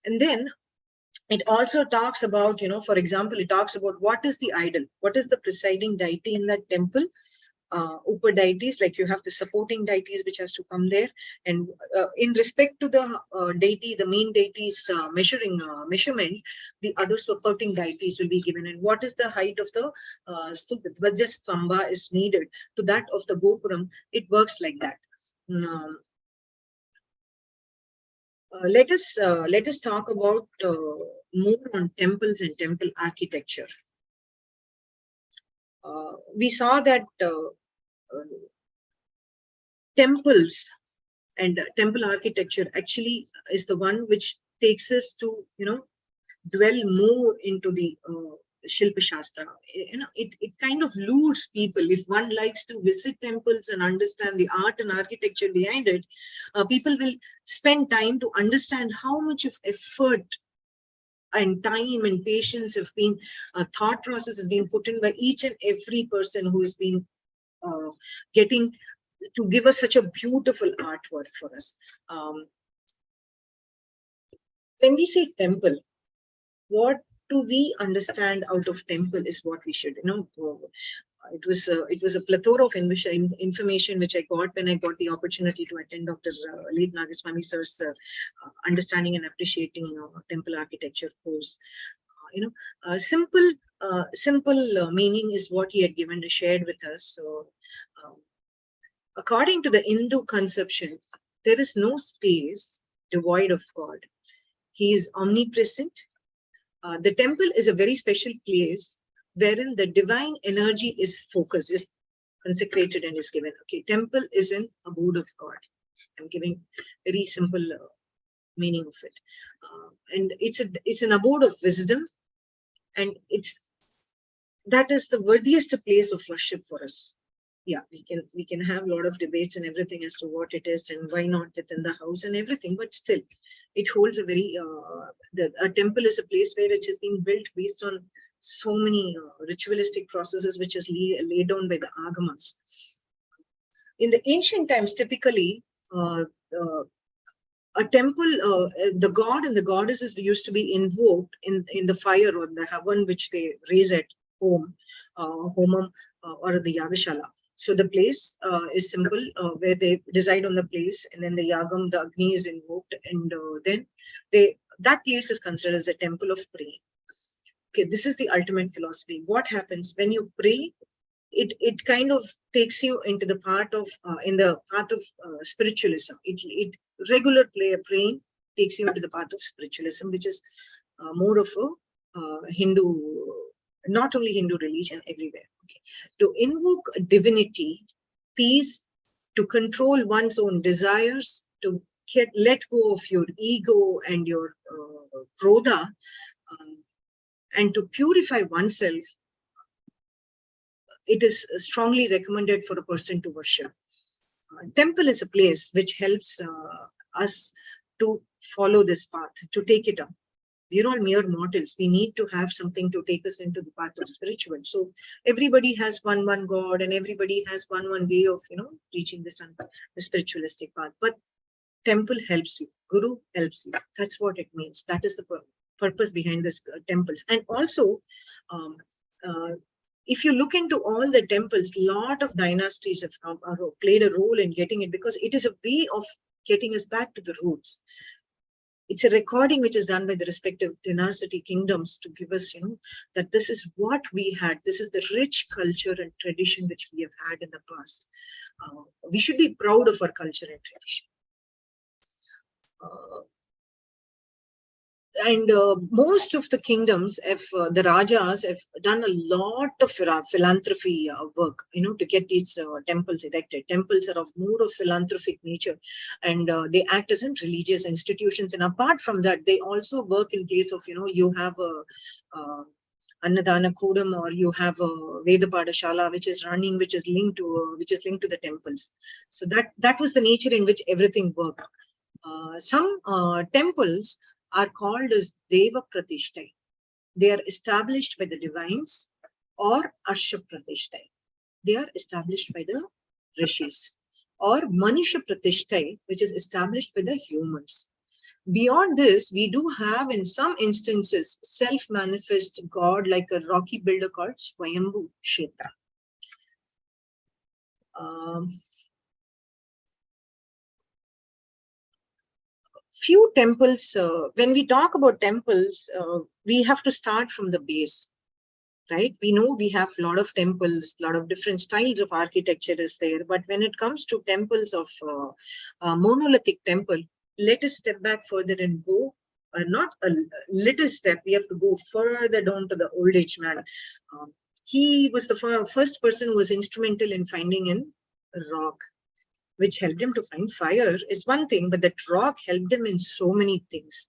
And then it also talks about, for example, it talks about what is the idol, what is the presiding deity in that temple, Upa deities, like you have the supporting deities which has to come there, and in respect to the deity, the main deity's measurement, the other supporting deities will be given, and what is the height of the Vajrastamba is needed to that of the Gopuram. It works like that. Let us talk about more on temples and temple architecture. We saw that temples and temple architecture actually is the one which takes us to dwell more into the Shilpa Shastra. It kind of lures people. If one likes to visit temples and understand the art and architecture behind it, people will spend time to understand how much of effort and time and patience have been, thought process has been put in by each and every person who has been getting to give us such a beautiful artwork for us. When we say temple, what do we understand out of temple is what we should It was a plethora of information which I got when I got the opportunity to attend Dr. Leet Nagaswami sir's understanding and appreciating temple architecture course. Simple meaning is what he had given and shared with us. So according to the Hindu conception, there is no space devoid of God. He is omnipresent. The temple is a very special place wherein the divine energy is focused, is consecrated and is given. Okay, temple is an abode of God. I'm giving very simple meaning of it. And it's an abode of wisdom, and that is the worthiest place of worship for us. yeah, we can have a lot of debates and everything as to what it is and why not within the house and everything, but still it holds a very a temple is a place where it has been built based on so many ritualistic processes which is laid down by the agamas. In the ancient times, typically a temple, the god and the goddesses used to be invoked in the fire or the havan which they raise at home, homam or the yagashala. So the place is simple, where they decide on the place, and then the yagam, the agni is invoked, and then that place is considered as a temple of prayer. Okay, this is the ultimate philosophy. What happens when you pray? It kind of takes you into the part of spiritualism. It regular praying takes you into the path of spiritualism, which is more of a Hindu, not only Hindu religion, everywhere. Okay, to invoke divinity, peace, to control one's own desires, to let go of your ego and your krodha, and to purify oneself. It is strongly recommended for a person to worship. Temple is a place which helps us to follow this path, to take it up. We're all mere mortals. We need to have something to take us into the path of spiritual. So everybody has one God, and everybody has one way of reaching the spiritualistic path. But temple helps you. Guru helps you. That's what it means. That is the purpose behind this temples. And also, if you look into all the temples, a lot of dynasties have played a role in getting it, because it is a way of getting us back to the roots. It's a recording which is done by the respective dynasty kingdoms to give us, that this is what we had. This is the rich culture and tradition which we have had in the past. We should be proud of our culture and tradition. And most of the kingdoms, the Rajas have done a lot of philanthropy work, to get these temples erected. Temples are of more of philanthropic nature, and they act as in religious institutions. And apart from that, they also work in place of, you have a Annadana Kudam, or you have a Vedapada Shala, which is running, which is linked to the temples. So that was the nature in which everything worked. Some temples are called as Deva Pratishtai. They are established by the divines, or Arsha Pratishtai. They are established by the rishis, or Manisha Pratishtai, which is established by the humans. Beyond this, we do have in some instances self-manifest God, like a rocky builder called Swayambhu Kshetra. Few temples, when we talk about temples, we have to start from the base, right? We know we have a lot of temples, a lot of different styles of architecture is there. But when it comes to temples of monolithic temple, let us step back further and go, not a little step, we have to go further down to the old age man. He was the first person who was instrumental in finding in rock, which helped him to find fire is one thing, but that rock helped him in so many things.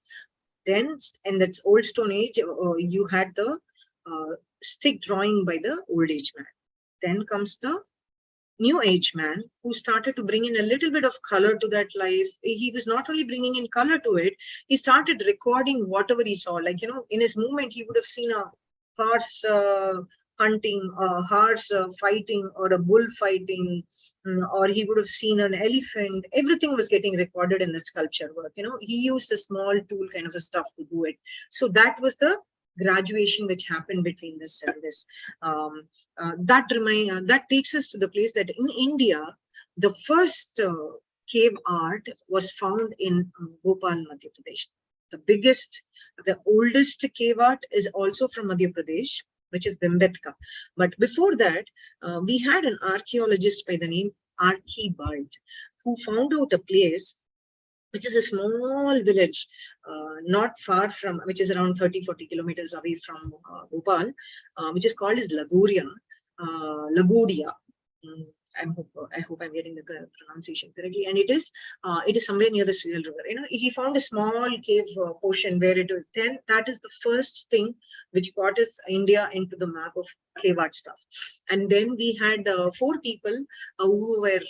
Then, in that old Stone Age, you had the stick drawing by the old age man. Then comes the new age man, who started to bring in a little bit of color to that life. He was not only bringing in color to it, he started recording whatever he saw. Like, in his movement, he would have seen a horse hunting, a horse fighting, or a bull fighting, or he would have seen an elephant. Everything was getting recorded in the sculpture work. He used a small tool kind of a stuff to do it. So that was the graduation which happened between this and this. That takes us to the place that in India, the first cave art was found in Bhopal, Madhya Pradesh. The oldest cave art is also from Madhya Pradesh, which is Bhimbetka. But before that, we had an archaeologist by the name Archibald, who found out a place which is a small village, not far from, which is around 30-40 kilometers away from Bhopal, which is called as Lagudia. I hope I'm getting the pronunciation correctly. And it is somewhere near the Swale River. He found a small cave portion where that is the first thing which got us India into the map of cave art stuff. And then we had 4 people who were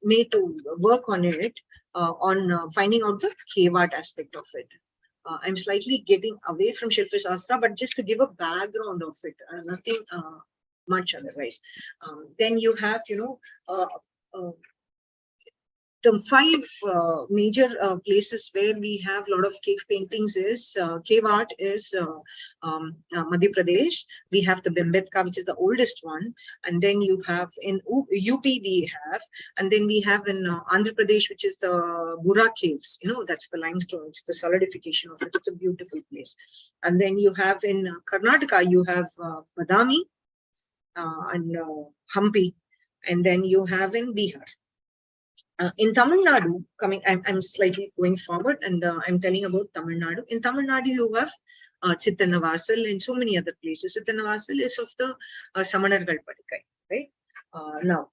made to work on it, on finding out the cave art aspect of it. I'm slightly getting away from Shilpa Shastra, but just to give a background of it, nothing much otherwise. Then you have, the 5 major places where we have a lot of cave paintings is cave art is Madhya Pradesh. We have the Bembetka, which is the oldest one, and then you have in UP we have, and then we have in Andhra Pradesh, which is the Burra caves. That's the limestone. It's the solidification of it. It's a beautiful place. And then you have in Karnataka, you have Badami and Hampi, and then you have in Bihar. In Tamil Nadu, I'm slightly going forward, and I'm telling about Tamil Nadu. In Tamil Nadu, you have Chittanavasal and so many other places. Chittanavasal is of the Samanargal Padikai, right? Now,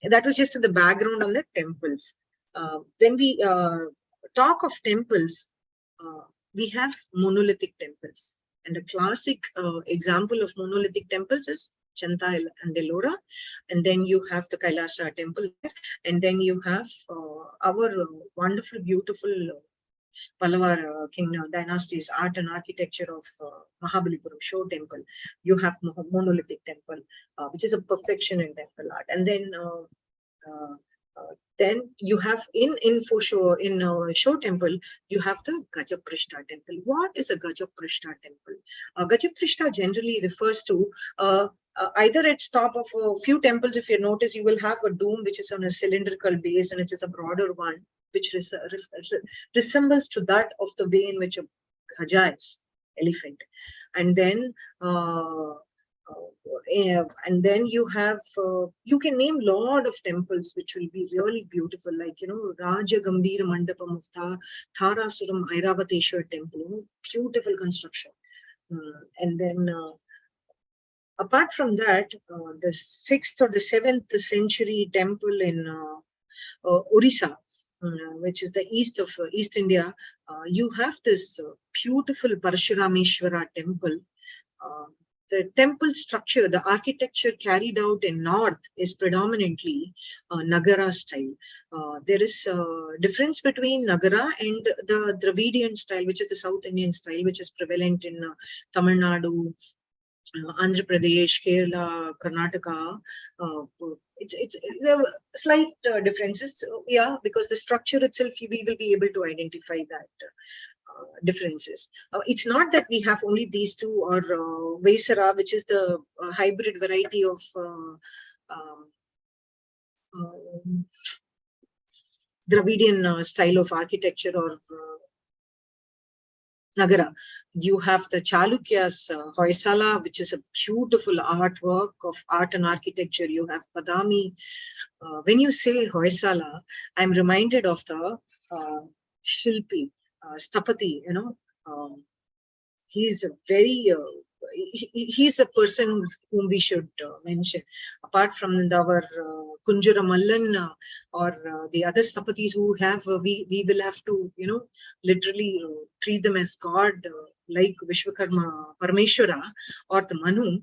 that was just the background on the temples. When we talk of temples, we have monolithic temples. And a classic example of monolithic temples is Chanta and Ellora, and then you have the Kailasa temple there, and then you have our wonderful, beautiful Pallava king dynasty's art and architecture of Mahabalipuram Shore temple. You have monolithic temple, which is a perfection in temple art, and then you have in Shore temple, you have the Gajaprishta temple. What is a Gajaprishta temple? Gajaprishta generally refers to either at top of a few temples. If you notice, you will have a dome which is on a cylindrical base, and it is a broader one, which resembles to that of the way in which a Gaja is, elephant. And then you have, you can name lot of temples which will be really beautiful, like, Raja Gambhira Mandapam of Tharasuram Airavateshwar temple, beautiful construction. And then apart from that, the 6th or the 7th century temple in Orissa, which is the east of East India, you have this beautiful Parshurameshwara temple. The temple structure, the architecture carried out in north is predominantly Nagara style. There is a difference between Nagara and the Dravidian style, which is the South Indian style, which is prevalent in Tamil Nadu, Andhra Pradesh, Kerala, Karnataka. It's there are slight differences, because the structure itself, we will be able to identify that differences. It's not that we have only these two, or Vaisara, which is the hybrid variety of Dravidian style of architecture, or Nagara. You have the Chalukya's Hoysala, which is a beautiful artwork of art and architecture. You have Badami. When you say Hoysala, I'm reminded of the Shilpi, Stapati. He is a very he's a person whom we should mention. Apart from our Kunjura Mallan or the other Stapatis who have, we will have to, literally treat them as God, like Vishwakarma Parameshwara or the Manu,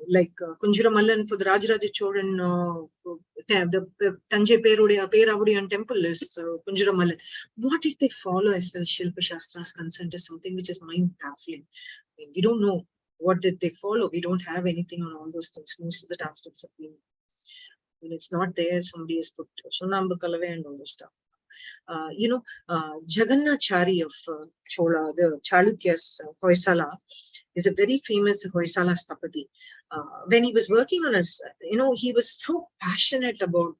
like Kunjura Mallan for the Rajaraja Choran, the Tanje Peravadiyan temple is Kunjura Mallan. What did they follow as far as Shilpa Shastra is concerned is something which is mind-baffling. We don't know what did they follow. We don't have anything on all those things. Most of the transcripts have been, when it's not there, somebody has put Sonamba Kalave and all those stuff. Jagannachari of Chola, the Chalukya's Hoysala, is a very famous Hoysala Stapati. When he was working on us, he was so passionate about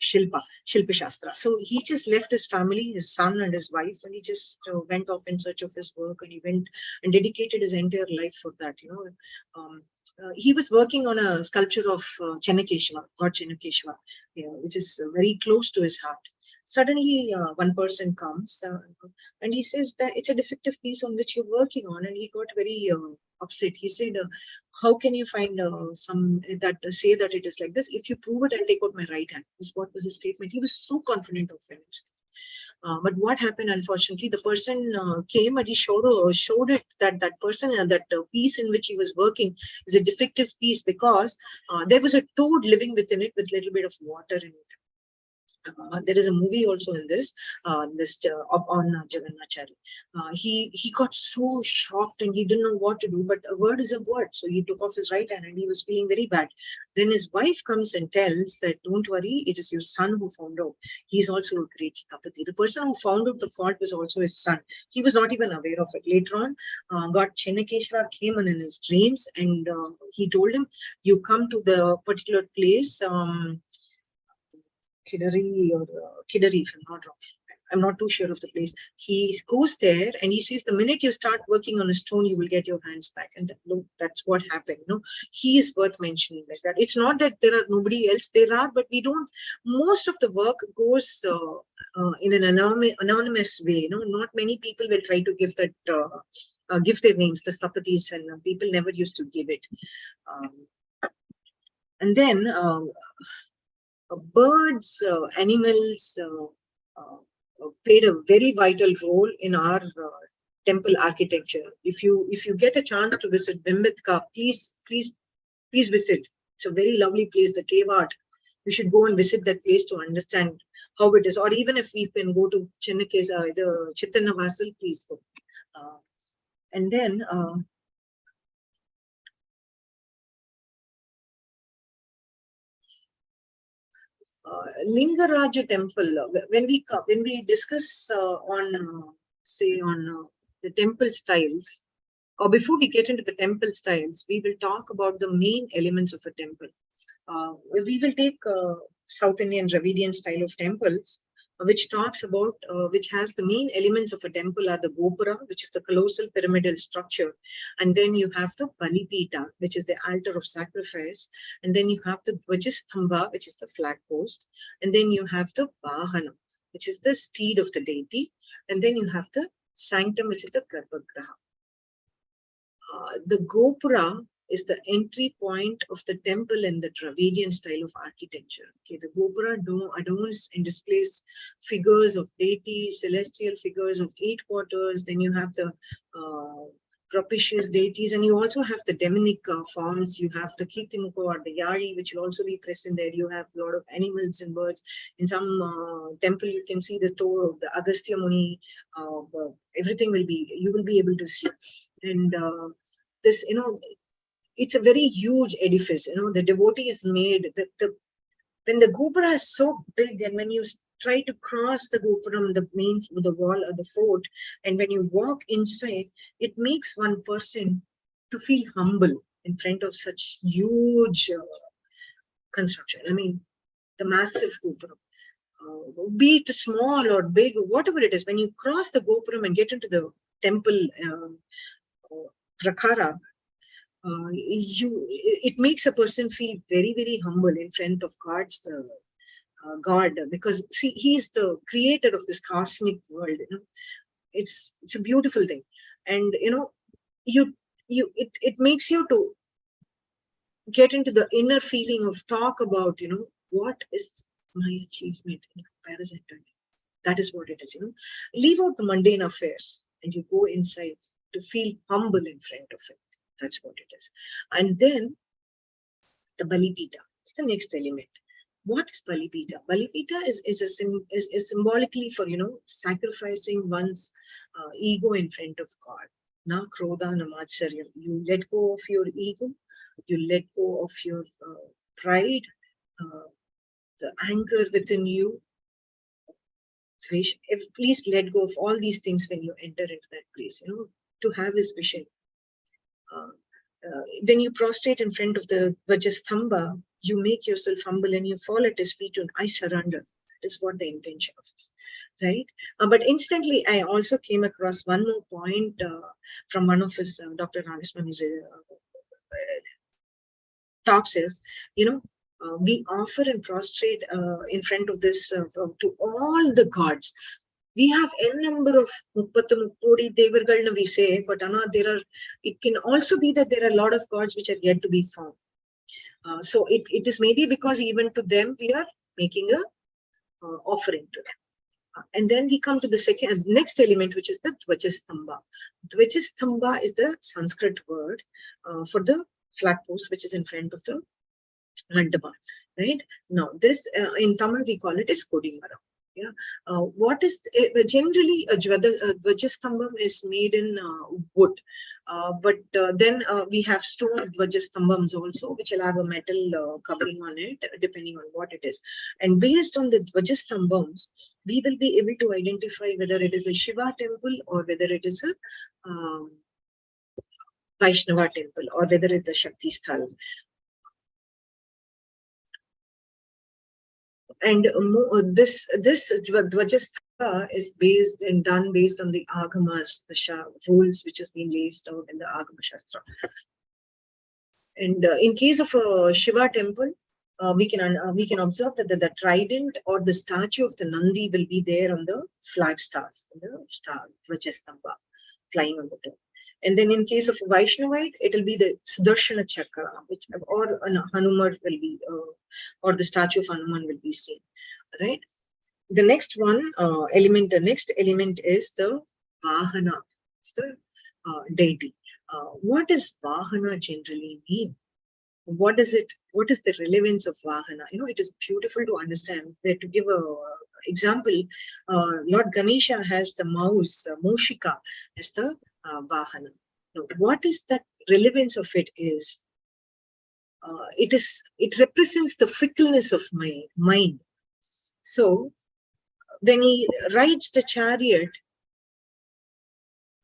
Shilpa Shastra. So he just left his family, his son and his wife, and he just went off in search of his work, and he went and dedicated his entire life for that. He was working on a sculpture of Chennakeshwar, God Chennakeshwar, which is very close to his heart. Suddenly, one person comes and he says that it's a defective piece on which you're working on, and he got very upset. He said, how can you find some that say that it is like this? If you prove it, I'll take out my right hand. Is what was his statement. He was so confident of himself. But what happened, unfortunately, the person came and he showed it that that person and that piece in which he was working is a defective piece because there was a toad living within it with a little bit of water in it. There is a movie also in this on Jagannachari. He got so shocked and he didn't know what to do, but a word is a word. So he took off his right hand and he was feeling very bad. Then his wife comes and tells that, don't worry, it is your son who found out. He's also a great Sthapati. The person who found out the fault was also his son. He was not even aware of it. Later on, God Chennakeshwar came in his dreams and he told him, you come to the particular place, Kidari or Kidari, if I'm not wrong. I'm not too sure of the place. He goes there and he says, the minute you start working on a stone, you will get your hands back. And that's what happened. He is worth mentioning like that. It's not that there are nobody else. There are, but we don't. Most of the work goes in an anonymous way. Not many people will try to give that, give their names, the Sthapatis, and people never used to give it. And then birds, animals played a very vital role in our temple architecture. If you get a chance to visit Bimbitka, please visit. It's a very lovely place, the cave art. You should go and visit that place to understand how it is. Or even if we can go to Chennakesa, the Chaitanya Vasal, please go. And then Lingaraja temple, when we discuss on the temple styles, or before we get into the temple styles, we will talk about the main elements of a temple. We will take South Indian Dravidian style of temples, which talks about, which has the main elements of a temple are the Gopura, which is the colossal pyramidal structure. And then you have the Balipita, which is the altar of sacrifice. And then you have the Dhejaswini, which is the flag post. And then you have the Vahana, which is the steed of the deity. And then you have the sanctum, which is the Garbhagriha. The Gopura is the entry point of the temple in the Dravidian style of architecture. Okay, the Gopura adorns and displays figures of deities, celestial figures of 8 quarters. Then you have the propitious deities, and you also have the demonic forms. You have the Kirtimuka or the Yari, which will also be present there. You have a lot of animals and birds. In some temple, you can see the toe of the Agastya Muni. Everything you will be able to see. And this, it's a very huge edifice. The devotee is made, when the Gopura is so big, and when you try to cross the Gopuram, the wall or the fort, and when you walk inside, it makes one person to feel humble in front of such huge construction. I mean, the massive Gopuram. Be it small or big, whatever it is, when you cross the Gopuram and get into the temple Prakara, it makes a person feel very, very humble in front of God's God, because see, he's the creator of this cosmic world. It's a beautiful thing, and it makes you to get into the inner feeling of talk about what is my achievement in comparison to you. That is what it is. Leave out the mundane affairs and you go inside to feel humble in front of it. That's what it is. And then the Balipita is the next element. What is Balipita? Balipita is symbolically for sacrificing one's ego in front of God. Na krodha na matsarya. You let go of your ego. You let go of your pride, the anger within you. Please let go of all these things when you enter into that place. To have his vision. When you prostrate in front of the Dhejasthamba, you make yourself humble and you fall at his feet and I surrender. That is what the intention of this, right? But instantly, I also came across one more point from one of his, Dr. Ramakrishnan talks is, we offer and prostrate in front of this to all the gods. We have n number of Muppathu Devargalna we say, but it can also be that there are a lot of gods which are yet to be found. So it is maybe because even to them we are making a offering to them. And then we come to the next element, which is the Dhejasthamba. Dhejasthamba is the Sanskrit word for the flag post, which is in front of the mandapa. Right now, this in Tamil we call it as Kodimara. Yeah. What is generally a Dhejasthambam is made in wood, but then we have stone Dhejasthambams also, which will have a metal covering on it, depending on what it is. And based on the Dhejasthambams, we will be able to identify whether it is a Shiva temple or whether it is a Vaishnava temple or whether it is a Shakti Sthal. And this Dhejasthamba is based and done based on the Agamas, the rules which has been laced out in the Agama Shastra. And in case of a Shiva temple, we can observe that the trident or the statue of the Nandi will be there on the flagstaff, the star Dhejasthamba, flying on the top. And then in case of Vaishnavite, it will be the Sudharshana Chakra, or Hanuman will be, or the statue of Hanuman will be seen. Right. The next next element is the Vahana, the deity. What does Vahana generally mean? What is it? What is the relevance of Vahana? It is beautiful to understand. That to give a example, Lord Ganesha has the mouse, Moshika, as the Vahana. Now, what is that relevance of it is? It represents the fickleness of my mind. So when he rides the chariot,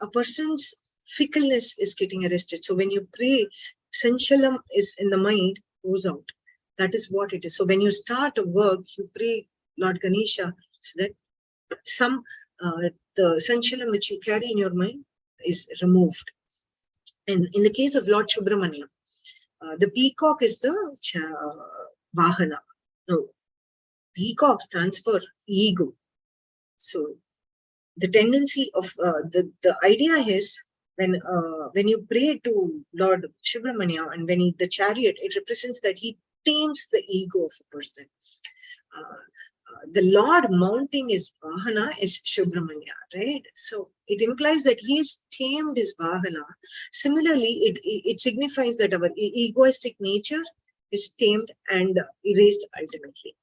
a person's fickleness is getting arrested. So when you pray, Sanchalam is in the mind, goes out. That is what it is. So when you start a work, you pray Lord Ganesha, so that the Sanchalam which you carry in your mind is removed. And in the case of Lord Subramanya, the peacock is the Vahana. No, peacock stands for ego. So the tendency of the idea is when you pray to Lord Subramanya and when the chariot, it represents that he tames the ego of a person. The Lord mounting his Vahana is Subramanya, right? So it implies that he has tamed his Vahana. Similarly, it signifies that our egoistic nature is tamed and erased ultimately.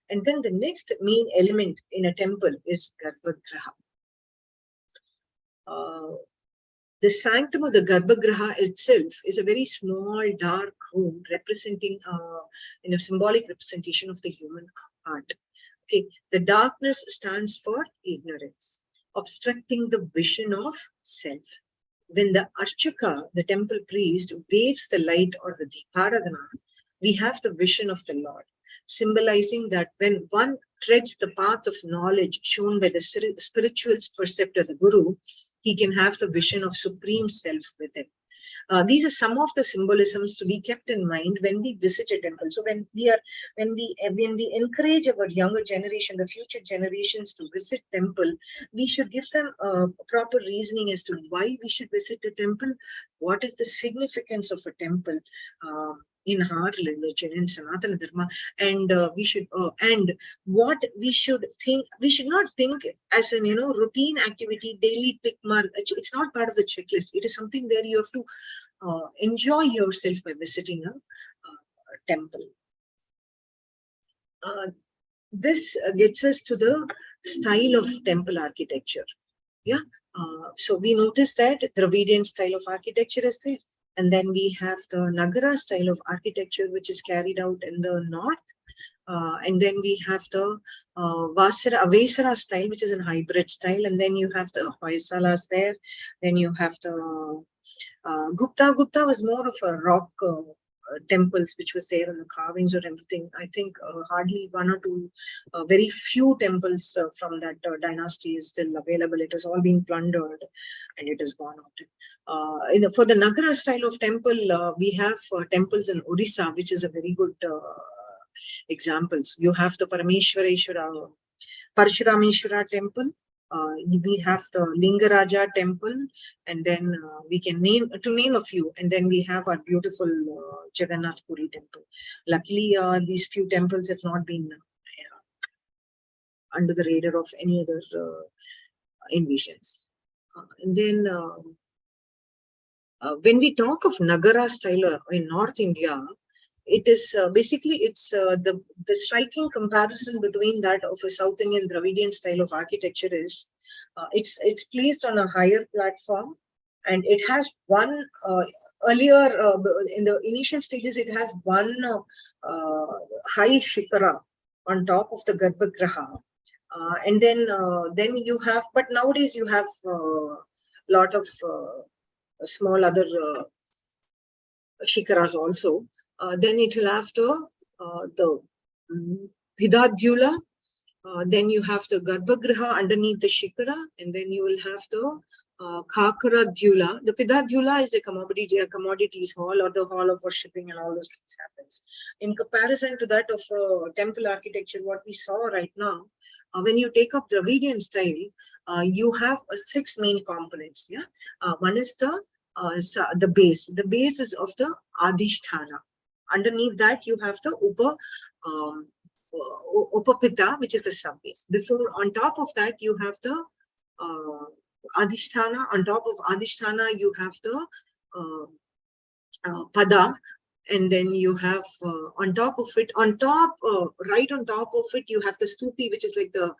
And then the next main element in a temple is Garbhagriha. The sanctum of the Garbhagriha itself is a very small, dark room representing, in a symbolic representation of the human heart. Okay, the darkness stands for ignorance, obstructing the vision of self. When the Archaka, the temple priest, waves the light or the Deeparadhana, we have the vision of the Lord, symbolizing that when one treads the path of knowledge shown by the spiritual preceptor, the Guru, he can have the vision of Supreme Self within. These are some of the symbolisms to be kept in mind when we visit a temple. So when we encourage our younger generation, the future generations to visit temple, we should give them proper reasoning as to why we should visit a temple, what is the significance of a temple in our religion, in Sanatana Dharma, and we should and what we should think. We should not think as an routine activity, daily tick mark. It's not part of the checklist. It is something where you have to enjoy yourself by visiting a temple. This gets us to the style of temple architecture. Yeah. So we notice that Dravidian style of architecture is there. And then we have the Nagara style of architecture, which is carried out in the north. And then we have the Avesara style, which is a hybrid style. And then you have the Hoysalas there. Then you have the Gupta. Gupta was more of a rock temples, which was there in the carvings or everything. I think hardly one or two, very few temples from that dynasty is still available. It has all been plundered and it has gone out. For the Nagara style of temple, we have temples in Odisha, which is a very good examples. You have the Parameshwareshwara, Parshurameshwara temple We have the Lingaraja temple, and then we can name a few, and then we have our beautiful Jagannath Puri temple. Luckily, these few temples have not been under the radar of any other invasions. And then when we talk of Nagara style in North India, it is basically the striking comparison between that of a South Indian Dravidian style of architecture is it's placed on a higher platform, and it has one earlier in the initial stages it has one high shikara on top of the Garbhagriha, and then you have, but nowadays you have lot of small other shikaras also. Then it will have the Vidadyula, then you have the Garbhagriha underneath the shikara, and then you will have the Khakara Dyula. The Pidadyula is the commodities hall, or the hall of worshipping, and all those things happens. In comparison to that of temple architecture, what we saw right now, when you take up Dravidian style, you have 6 main components. Yeah, one is the base. The base is of the Adhisthana. Underneath that, you have the Upapita, which is the sub-base. Before, on top of that, you have the Adhisthana. On top of Adhisthana, you have the Pada. And then you have on top of it, right on top of it, you have the Stupi, which is like the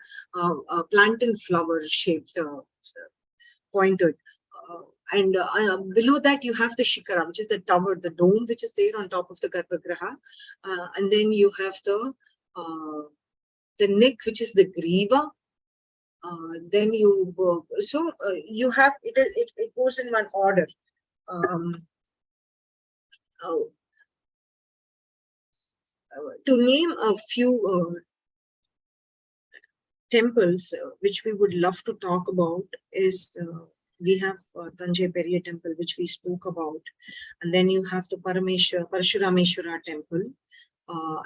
plantain flower shaped pointed. And below that, you have the Shikara, which is the tower, the dome, which is there on top of the Garbhagriha. And then you have the neck, which is the Griva. Then you you have it goes in one order. To name a few temples which we would love to talk about is we have Tanjai Periya temple, which we spoke about, and then you have the Parshurameshwara temple,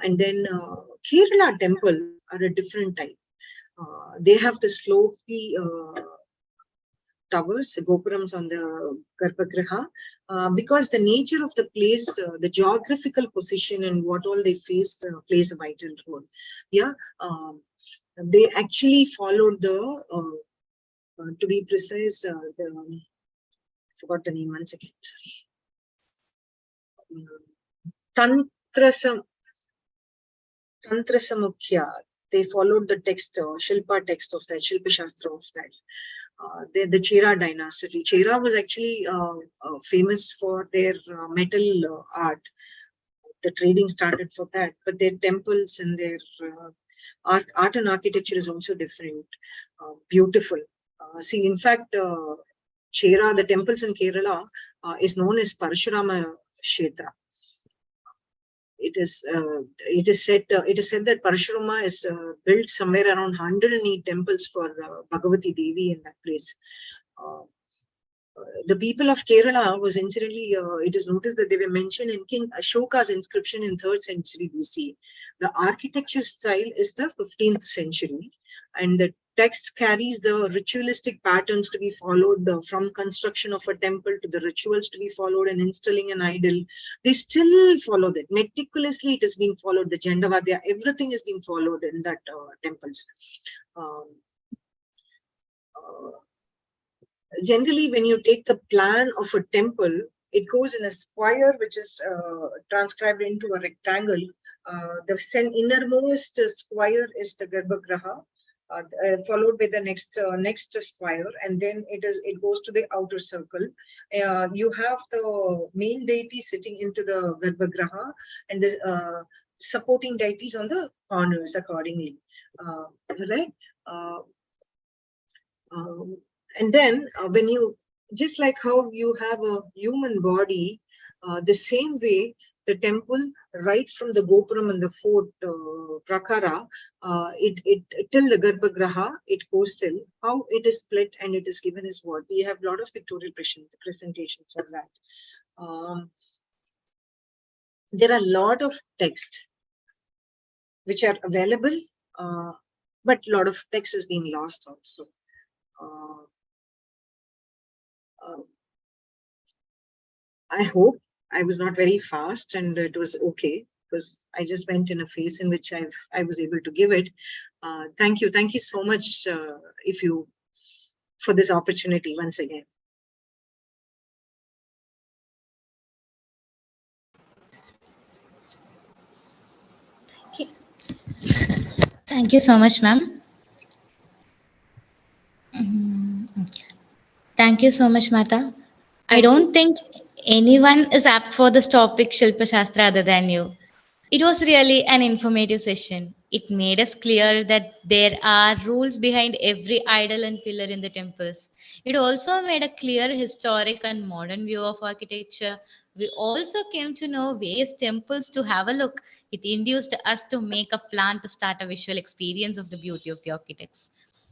and then Kerala temple are a different type. They have the slopy towers, gopurams on the Garbhagriha, because the nature of the place, the geographical position and what all they face plays a vital role. Yeah, they actually followed the to be precise, I forgot the name once again, sorry. Tantra Samukhya. They followed the text, Shilpa text of that, Shilpa Shastra of that. The Chera dynasty. Chera was actually famous for their metal art. The trading started for that, but their temples and their art and architecture is also different, beautiful. See, in fact, Chera, the temples in Kerala, is known as Parashurama Kshetra. It is said that Parashurama is built somewhere around 108 temples for Bhagavati Devi in that place. The people of Kerala was incidentally, it is noticed that they were mentioned in King Ashoka's inscription in 3rd century BC. The architecture style is the 15th century, and the text carries the ritualistic patterns to be followed from construction of a temple to the rituals to be followed and installing an idol. They still follow that. Meticulously it has been followed. The Jandavadya, everything is being followed in that temples. Generally, when you take the plan of a temple, it goes in a square which is transcribed into a rectangle. The innermost square is the Garbhagriha, followed by the next square, and then it goes to the outer circle. You have the main deity sitting into the Garbhagriha, and the supporting deities on the corners accordingly. Right? And then when you, just like how you have a human body, the same way the temple, right from the Gopuram and the fort Prakara, till the Garbhagriha, it goes till how it is split and it is given as what. We have a lot of pictorial presentations of that. There are a lot of texts which are available, but a lot of text is being lost also. I hope I was not very fast and it was okay, because I just went in a phase in which I was able to give it. Thank you so much for this opportunity once again. Thank you so much, ma'am. Thank you so much, Mata. I don't think anyone is apt for this topic, Shilpa Shastra, other than you. It was really an informative session. It made us clear that there are rules behind every idol and pillar in the temples. It also made a clear historic and modern view of architecture. We also came to know various temples to have a look. It induced us to make a plan to start a visual experience of the beauty of the architects.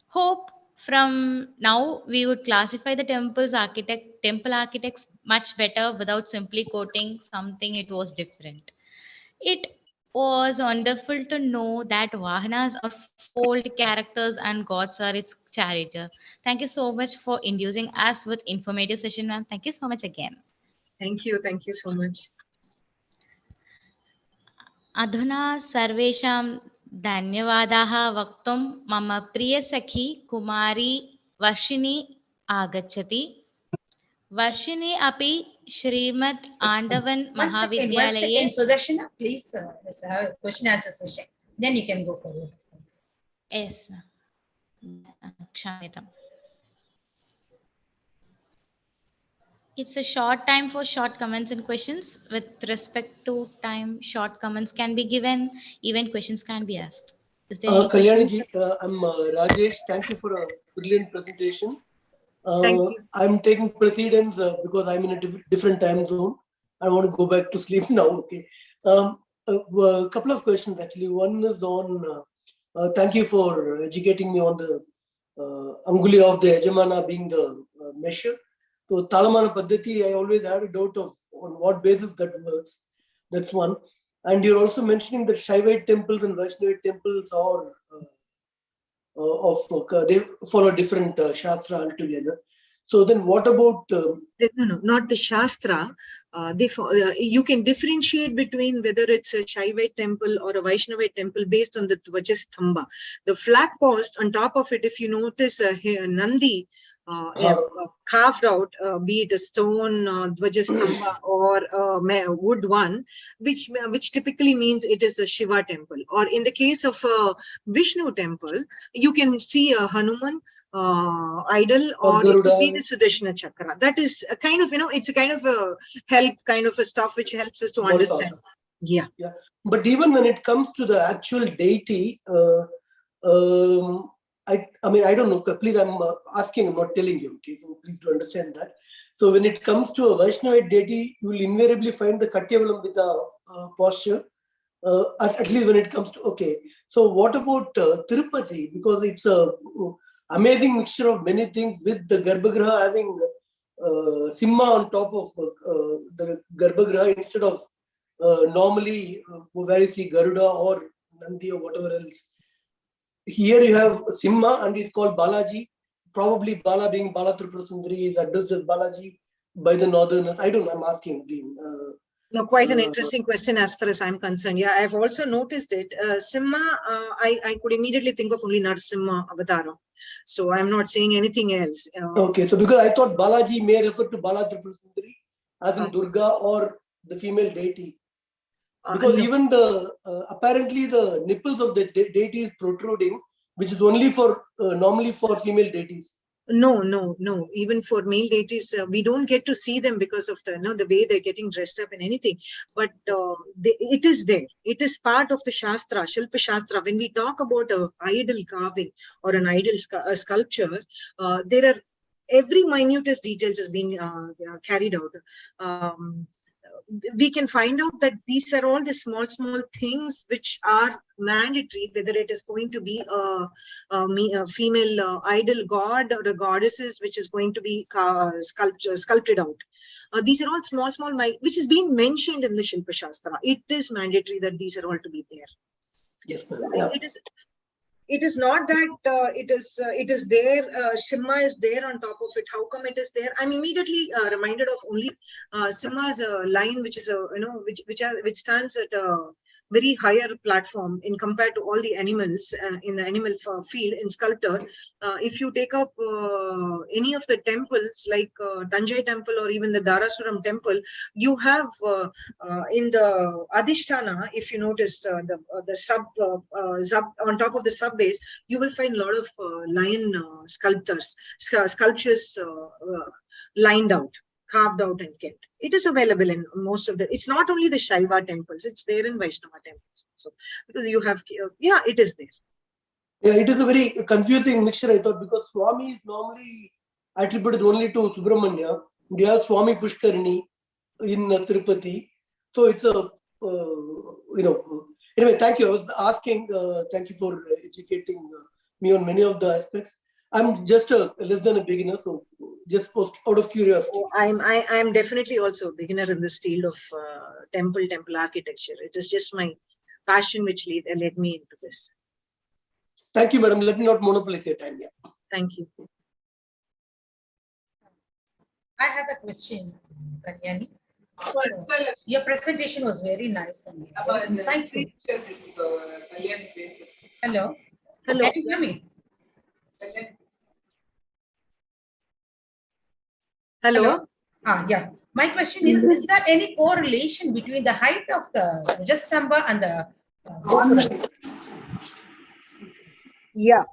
Hope from now we would classify the temple architects much better without simply quoting something it was different. It was wonderful to know that Vahanas are fold characters and gods are its charioteer. Thank you so much for inducing us with informative session, ma'am. Thank you so much again. Thank you so much. अधुना सर्वेषां धन्यवादाः वक्तुं मम प्रियसखी कुमारी वर्षिणी आगच्छति. वर्षिणी अपि श्रीमद् आण्डवन् महाविद्यालये. Sudharshana, please, let's have a question answer session. Then you can go forward. Yes. Kshamyatam. It's a short time for short comments and questions. With respect to time, short comments can be given, even questions can be asked. Is there any Kalyani question? ji, I'm Rajesh. Thank you for a brilliant presentation. Thank you. I'm taking precedence because I'm in a different time zone. I want to go back to sleep now. Okay. A couple of questions actually. One is on. Thank you for educating me on the Anguli of the Yajamana being the measure. So Talamana Paddhati, I always had a doubt of on what basis that works. That's one. And you're also mentioning that Shaivite temples and Vaishnavite temples are they follow different Shastra altogether. So then what about... No, not the Shastra. You can differentiate between whether it's a Shaivite temple or a Vaishnavite temple based on the Dhvajastambha. The flag post on top of it, if you notice a Nandi carved out, be it a stone Dhvajastambha or a wood one, which typically means it is a Shiva temple. Or in the case of a Vishnu temple, you can see a Hanuman idol, or it could be the Sudharshana chakra. That is a kind of, it's a kind of a help, kind of a stuff which helps us to understand. Yeah. But even when it comes to the actual deity, I mean, I don't know. Please, I'm asking, I'm not telling you. Okay, so please do understand that. So when it comes to a Vaishnavite deity, you will invariably find the Katyavalam with a posture. At least when it comes to, okay. So what about Tirupati? Because it's a amazing mixture of many things, with the Garbhagriha having Simha on top of the Garbhagriha instead of normally where you see Garuda or Nandi or whatever else. Here you have Simha and it's called Balaji. Probably Bala being Bala Tripura Sundari is addressed as Balaji by the Northerners. I don't know, I'm asking again. No, quite an interesting question as far as I'm concerned. Yeah, I've also noticed it. Simha, I could immediately think of only Narasimha Avatara. So I'm not saying anything else. Okay, so because I thought Balaji may refer to Bala Tripura Sundari as in Durga or the female deity. Because even the apparently the nipples of the deity is protruding, which is only for normally for female deities. No. Even for male deities, we don't get to see them because of the way they're getting dressed up and anything. But it is there. It is part of the Shastra, Shilpa Shastra. When we talk about an idol carving or an idol sculpture, there are every minutest details has been carried out. We can find out that these are all the small things which are mandatory, whether it is going to be a female idol god or a goddesses which is going to be sculpted out. These are all small, which is being mentioned in the Shilpa Shastra. It is mandatory that these are all to be there. Yes, ma'am. Yeah. It is. It is not that it is there. Simha is there on top of it. How come it is there? I'm immediately reminded of only Simha is a lion which is a which stands at a very higher platform in compared to all the animals in the animal field in sculpture. If you take up any of the temples like Tanjai temple or even the Dharasuram temple, you have in the Adhisthana, if you notice the sub on top of the sub base, you will find a lot of lion sculptures lined out, carved out and kept. It is available in most of the, it's not only the Shaiva temples, it's there in Vaishnava temples also. Because you have, yeah, it is there. Yeah, it is a very confusing mixture, I thought, because Swami is normally attributed only to Subramanya. We have Swami Pushkarini in Tirupati. So it's a, anyway, thank you. I was asking, thank you for educating me on many of the aspects. I'm just less than a beginner, so just out of curiosity. Oh, I'm definitely also a beginner in this field of temple architecture. It is just my passion which led me into this. Thank you, madam. Let me not monopolize your time. Yeah. Thank you. I have a question, Kalyani. Your presentation was very nice and insightful. Hello. Hello. Can you hear me? Hello. Yeah. My question is there any correlation between the height of the Dhejasthamba and the Yeah.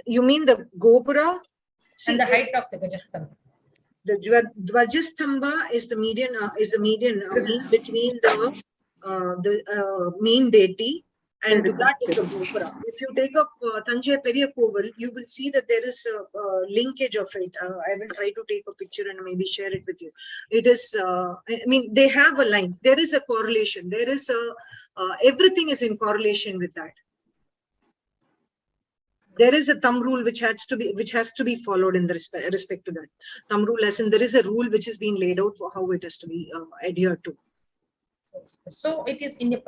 You mean the Gopura? And the height of the Dhejasthamba? The Dhvajastamba is the median mean between the main deity and that is the Gopura. If you take up Tanjai Periya Koval, you will see that there is a linkage of it. I will try to take a picture and maybe share it with you. It is, I mean, they have a line. There is a correlation. There is everything is in correlation with that. There is a thumb rule which has to be followed in the respect to that. Thumb rule as in there is a rule which is being laid out for how it has to be adhered to. So it is in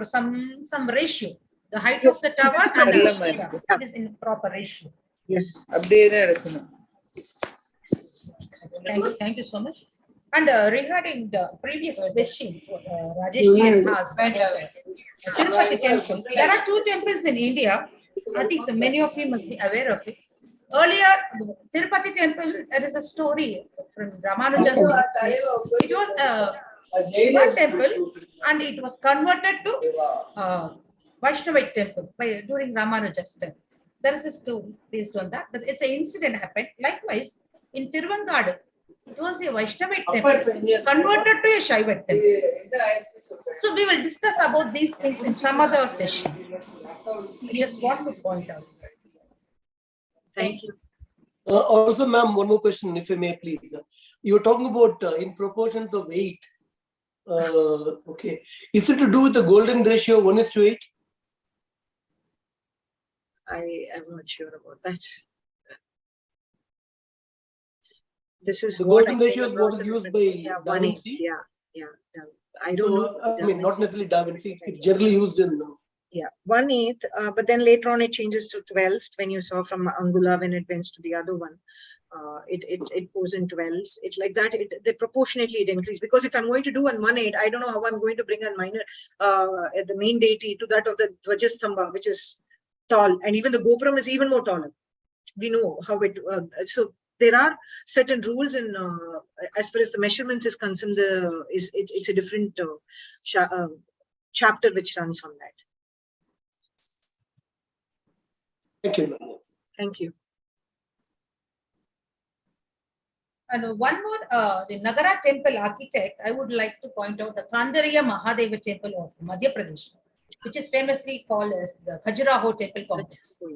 some ratio. The height of the tower and it is in proper ratio. Yes. Thank you so much. And regarding the previous question, Rajesh has asked, Tirupati temple. There are two temples in India. I think so many of you must be aware of it. Earlier, Tirupati temple, there is a story from Ramanuja's. It was a Shiva temple and it was converted to Vaishnavite temple during Ramanuja's time. There is a story based on that. It's an incident happened. Likewise, in Tiruvangadu, it was a Vaishnavite temple converted to a Shaiva temple. So we will discuss about these things in some other session. I just want to point out. Thank you. Also, ma'am, one more question, if I may, please. You were talking about in proportions of 8. Okay. Is it to do with the golden ratio 1:8? I am not sure about that. This is the golden ratio was used by Da Vinci. Yeah. I don't know. I mean, not necessarily Da Vinci. It's generally used in. Yeah, 1/8. But then later on it changes to 12th when you saw from Angula when it went to the other one. It goes in 12s. It's like that. Proportionately it increases because if I'm going to do an 1/8, I don't know how I'm going to bring a minor the main deity to that of the Dhvajastamba, which is tall, and even the Gopuram is even more taller. We know how it. So there are certain rules in as far as the measurements is concerned. It's a different chapter which runs on that. Thank you. Thank you. And one more, the Nagara temple architect, I would like to point out the Kandariya Mahadeva temple of Madhya Pradesh, which is famously called as the Khajuraho temple complex. Oh,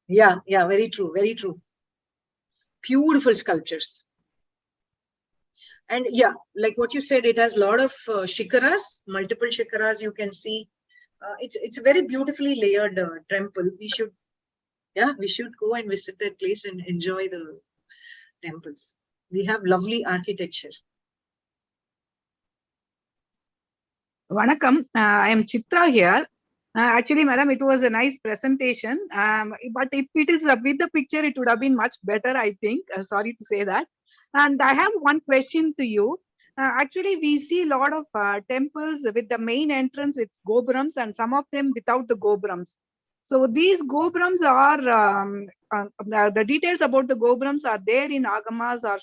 yeah, very true, very true. Beautiful sculptures. And yeah, like what you said, it has a lot of shikaras, multiple shikaras you can see. It's a very beautifully layered temple. We should go and visit that place and enjoy the temples. We have lovely architecture. Vanakkam, I am Chitra here. Actually, madam, it was a nice presentation. But if it is with the picture, it would have been much better, I think. Sorry to say that. And I have one question to you. Actually, we see a lot of temples with the main entrance with gopurams and some of them without the gopurams. So these gopurams are, the details about the gopurams are there in Agamas or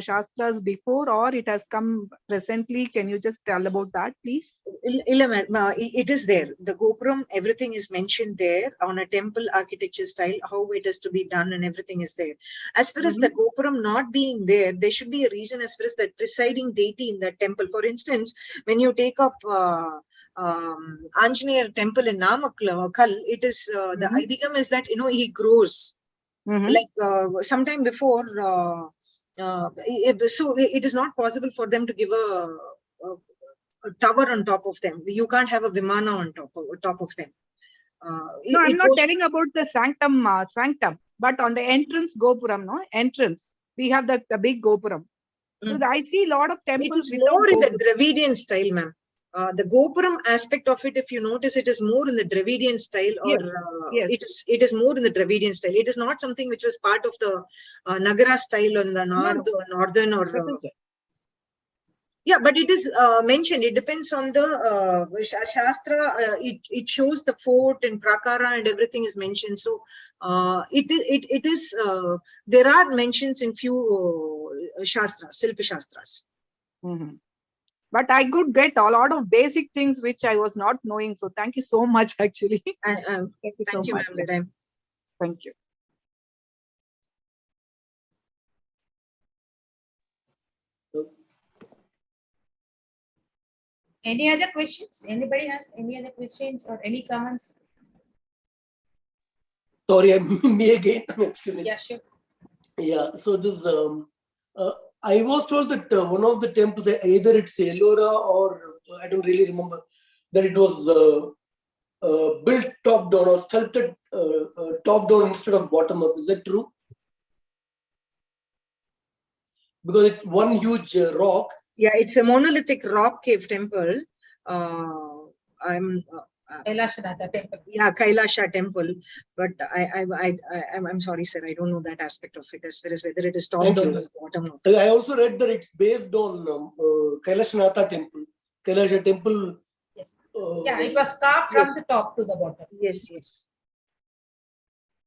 Shastras before, or it has come presently. Can you just tell about that, please? It is there. The gopuram, everything is mentioned there on a temple architecture style, how it is to be done, and everything is there. As far as the gopuram not being there, there should be a reason as far as the presiding deity in that temple. For instance, when you take up Anjaneya temple in Namakkal, it is the Aidhikam is that he grows like sometime before. So it is not possible for them to give a tower on top of them. You can't have a Vimana on top of them. No, I'm not telling about the sanctum, but on the entrance gopuram, no entrance, we have the big gopuram. So I see a lot of temples. It is more in the Dravidian style, ma'am. The gopuram aspect of it, if you notice, it is more in the Dravidian style, or it is more in the Dravidian style. It is not something which was part of the Nagara style on the northern or. Yeah, but it is mentioned. It depends on the Shastra. It shows the fort and Prakara and everything is mentioned. So it is there are mentions in few Shastras, Shilpa Shastras. But I could get a lot of basic things which I was not knowing. So thank you so much, actually. Thank you so much. Thank you. Any other questions? Anybody has any other questions or any comments? Sorry, me again. Yeah, sure. Yeah, so this I was told that one of the temples, either it's Ellora or I don't really remember, that it was built top down or sculpted top down instead of bottom up. Is that true? Because it's one huge rock. Yeah, it's a monolithic rock cave temple. Kailashanatha temple. Yeah, Kailasha temple. But I'm sorry, sir. I don't know that aspect of it as far as whether it is top down or bottom up. I also read that it's based on Kailashanatha temple. Kailasha temple. Yes. Yeah, it was carved from the top to the bottom. Yes, yes.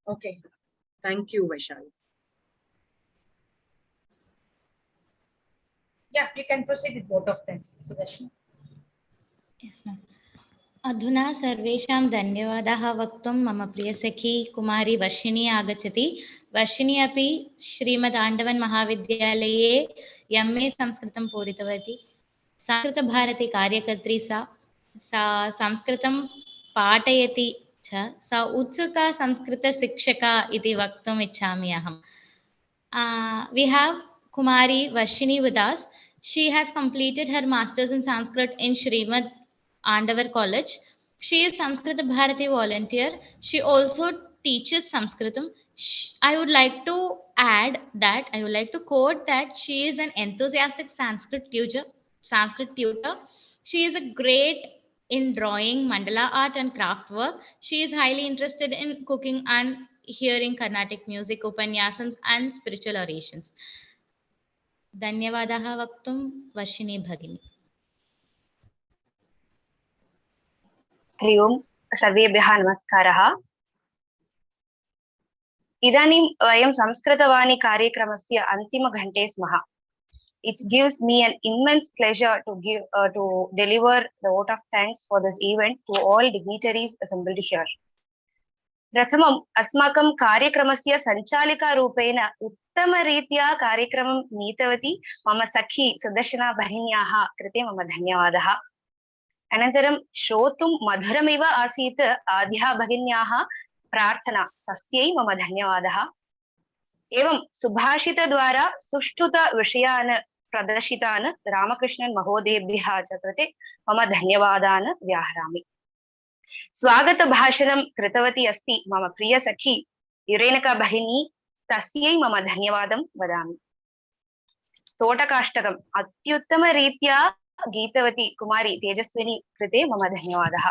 Okay. Thank you, Vaishali. Yeah, you can proceed with vote of thanks. Sudharshana. Yes, ma'am. अधुना सर्वेषां धन्यवादाः वक्तुं मम प्रियसखी कुमारी वर्षिणी आगच्छति. वर्षिणी अपि श्रीमद् आण्डवन् महाविद्यालये MA संस्कृतं पूरितवती. संस्कृतभारती कार्यकर्त्री सा संस्कृतं पाठयति च. सा उत्सुका संस्कृतशिक्षका इति वक्तुम् इच्छामि अहम्. We have Kumari Varshini with us. She has completed her Masters in Sanskrit in Srimad Andavar College. She is Samskrita Bharati volunteer. She also teaches Sanskritam. I would like to add that, I would like to quote that she is an enthusiastic Sanskrit tutor. She is a great in drawing, mandala art and craft work. She is highly interested in cooking and hearing Carnatic music, upanyasams and spiritual orations. Dhanyavadaha vaktum Varshini Bhagini. Hari ओम् सर्वेभ्यः नमस्कारः. इदानीं वयं संस्कृतवाणी कार्यक्रमस्य अन्तिमघण्टे स्मः. It gives me an immense pleasure to deliver the vote of thanks for this event to all dignitaries assembled here. प्रथमम् अस्माकं कार्यक्रमस्य सञ्चालिकारूपेण उत्तमरीत्या कार्यक्रमं नीतवती मम सखी सुदर्शना भगिन्याः कृते मम धन्यवादः. अनन्तरं श्रोतुं मधुरमिव आसीत् आद्या भगिन्याः प्रार्थना, तस्यै मम धन्यवादः. एवं सुभाषितद्वारा सुष्ठुतविषयान् प्रदर्शितान् रामकृष्णन् महोदयेभ्यः च कृते मम धन्यवादान् व्याहरामि. स्वागतभाषणं कृतवती अस्ति मम प्रियसखी युरेनुका भगिनी, तस्यै मम धन्यवादं वदामि. तोटकाष्टकम् अत्युत्तमरीत्या गीतवती कुमारी तेजस्विनी कृते मम धन्यवादः.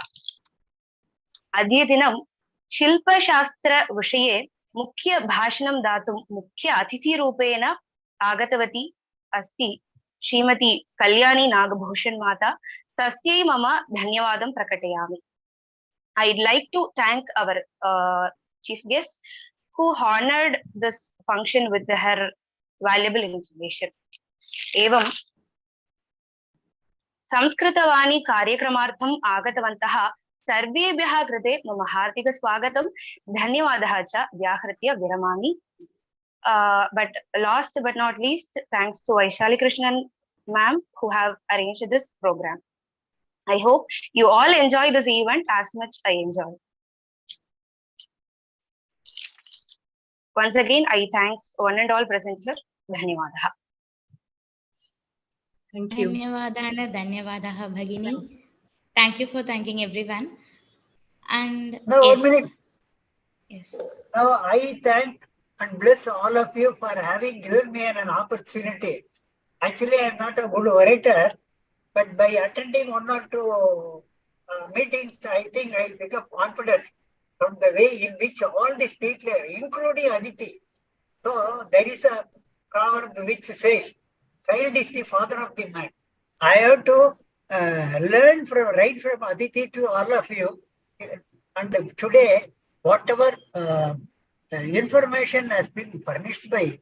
अद्य दिनं शिल्पशास्त्रविषये मुख्य भाषणं दातुं मुख्य अतिथिरूपेण आगतवती अस्ति श्रीमती कल्याणी नागभूषण माता. तस्यै मम धन्यवादं प्रकटयामि. I'd like to thank our chief guest who honored this function with her valuable information. एवं संस्कृतवाणी कार्यक्रमार्थम् आगतवन्तः सर्वेभ्यः कृते मम हार्दिकस्वागतं, धन्यवादः च व्याहृत्य विरमामि. But last but not least, thanks to Vaishali ma'am who have arranged this program. I hope you all enjoy this event as much I enjoy. Once again, I thanks one and all present here. Dhanyawadaha. Thank you. Dhanyawadaha Bhagini. Thank you for thanking everyone. And No, yes. 1 minute. Yes. Now I thank and bless all of you for having given me an opportunity. Actually, I am not a good orator, but by attending 1 or 2 meetings, I think I become confident from the way in which all the speakers, including Aditi. So there is a proverb which says, "Child is the father of the man." I have to learn right from Aditi to all of you. And today, whatever information has been furnished by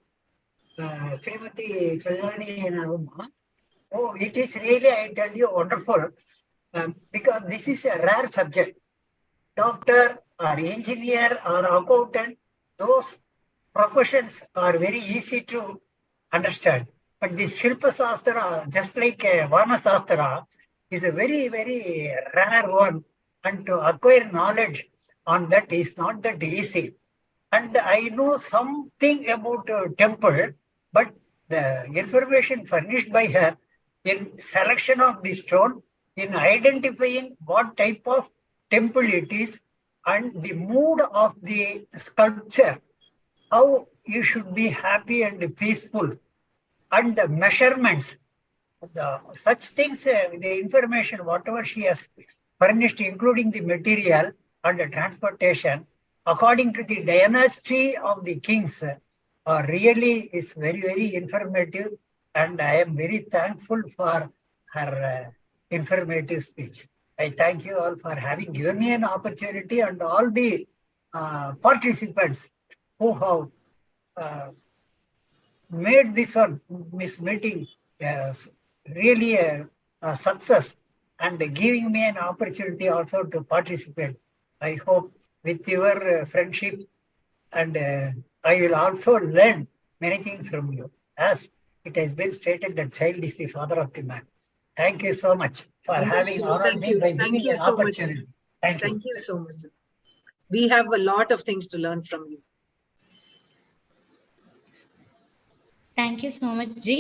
Srimati Kalyani Nagma, oh, it is really, I tell you, wonderful, because this is a rare subject. Doctor or engineer or accountant, those professions are very easy to understand. But this Shilpa Shastra, just like Vana Shastra, is a very, very rare one. And to acquire knowledge on that is not that easy. And I know something about temple, but the information furnished by her in selection of the stone, in identifying what type of temple it is, and the mood of the sculpture, how you should be happy and peaceful, and the measurements, such things, the information, whatever she has furnished, including the material and the transportation, according to the dynasty of the kings, really is very, very informative. And I am very thankful for her informative speech. I thank you all for having given me an opportunity, and all the participants who have made this meeting really a success, and giving me an opportunity also to participate. I hope with your friendship, and I will also learn many things from you. As it has been stated that child is the father of the man. Thank you so much for having honored me by giving an opportunity. Thank you. Thank you so much. We have a lot of things to learn from you. Thank you so much, Ji.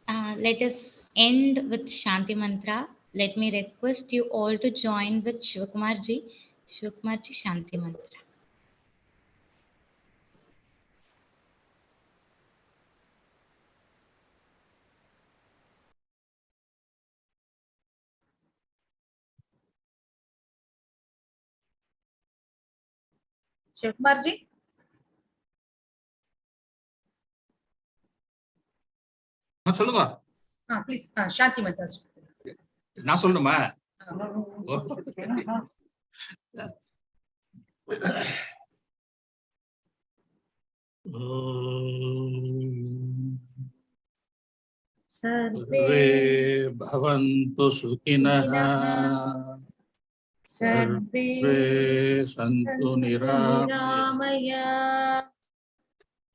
Let us end with Shanti Mantra. Let me request you all to join with Shivakumar Ji. Shivakumar Ji, Shanti Mantra. Shivakumar Ji? சொல்லுங்க. Please, Shanti Mantra. நான் சொல்லணுமா? सर्वे भवन्तु सुखिनः, सर्वे सन्तु निरामयाः,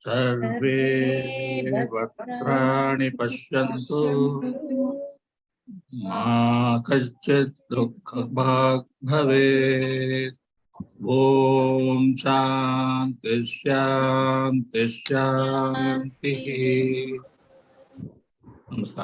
सर्वे भद्राणि पश्यन्तु, मा कश्चित् दुःखभाग् भवेत्. ॐ शान्ति शान्ति शान्तिः. नमस्कार.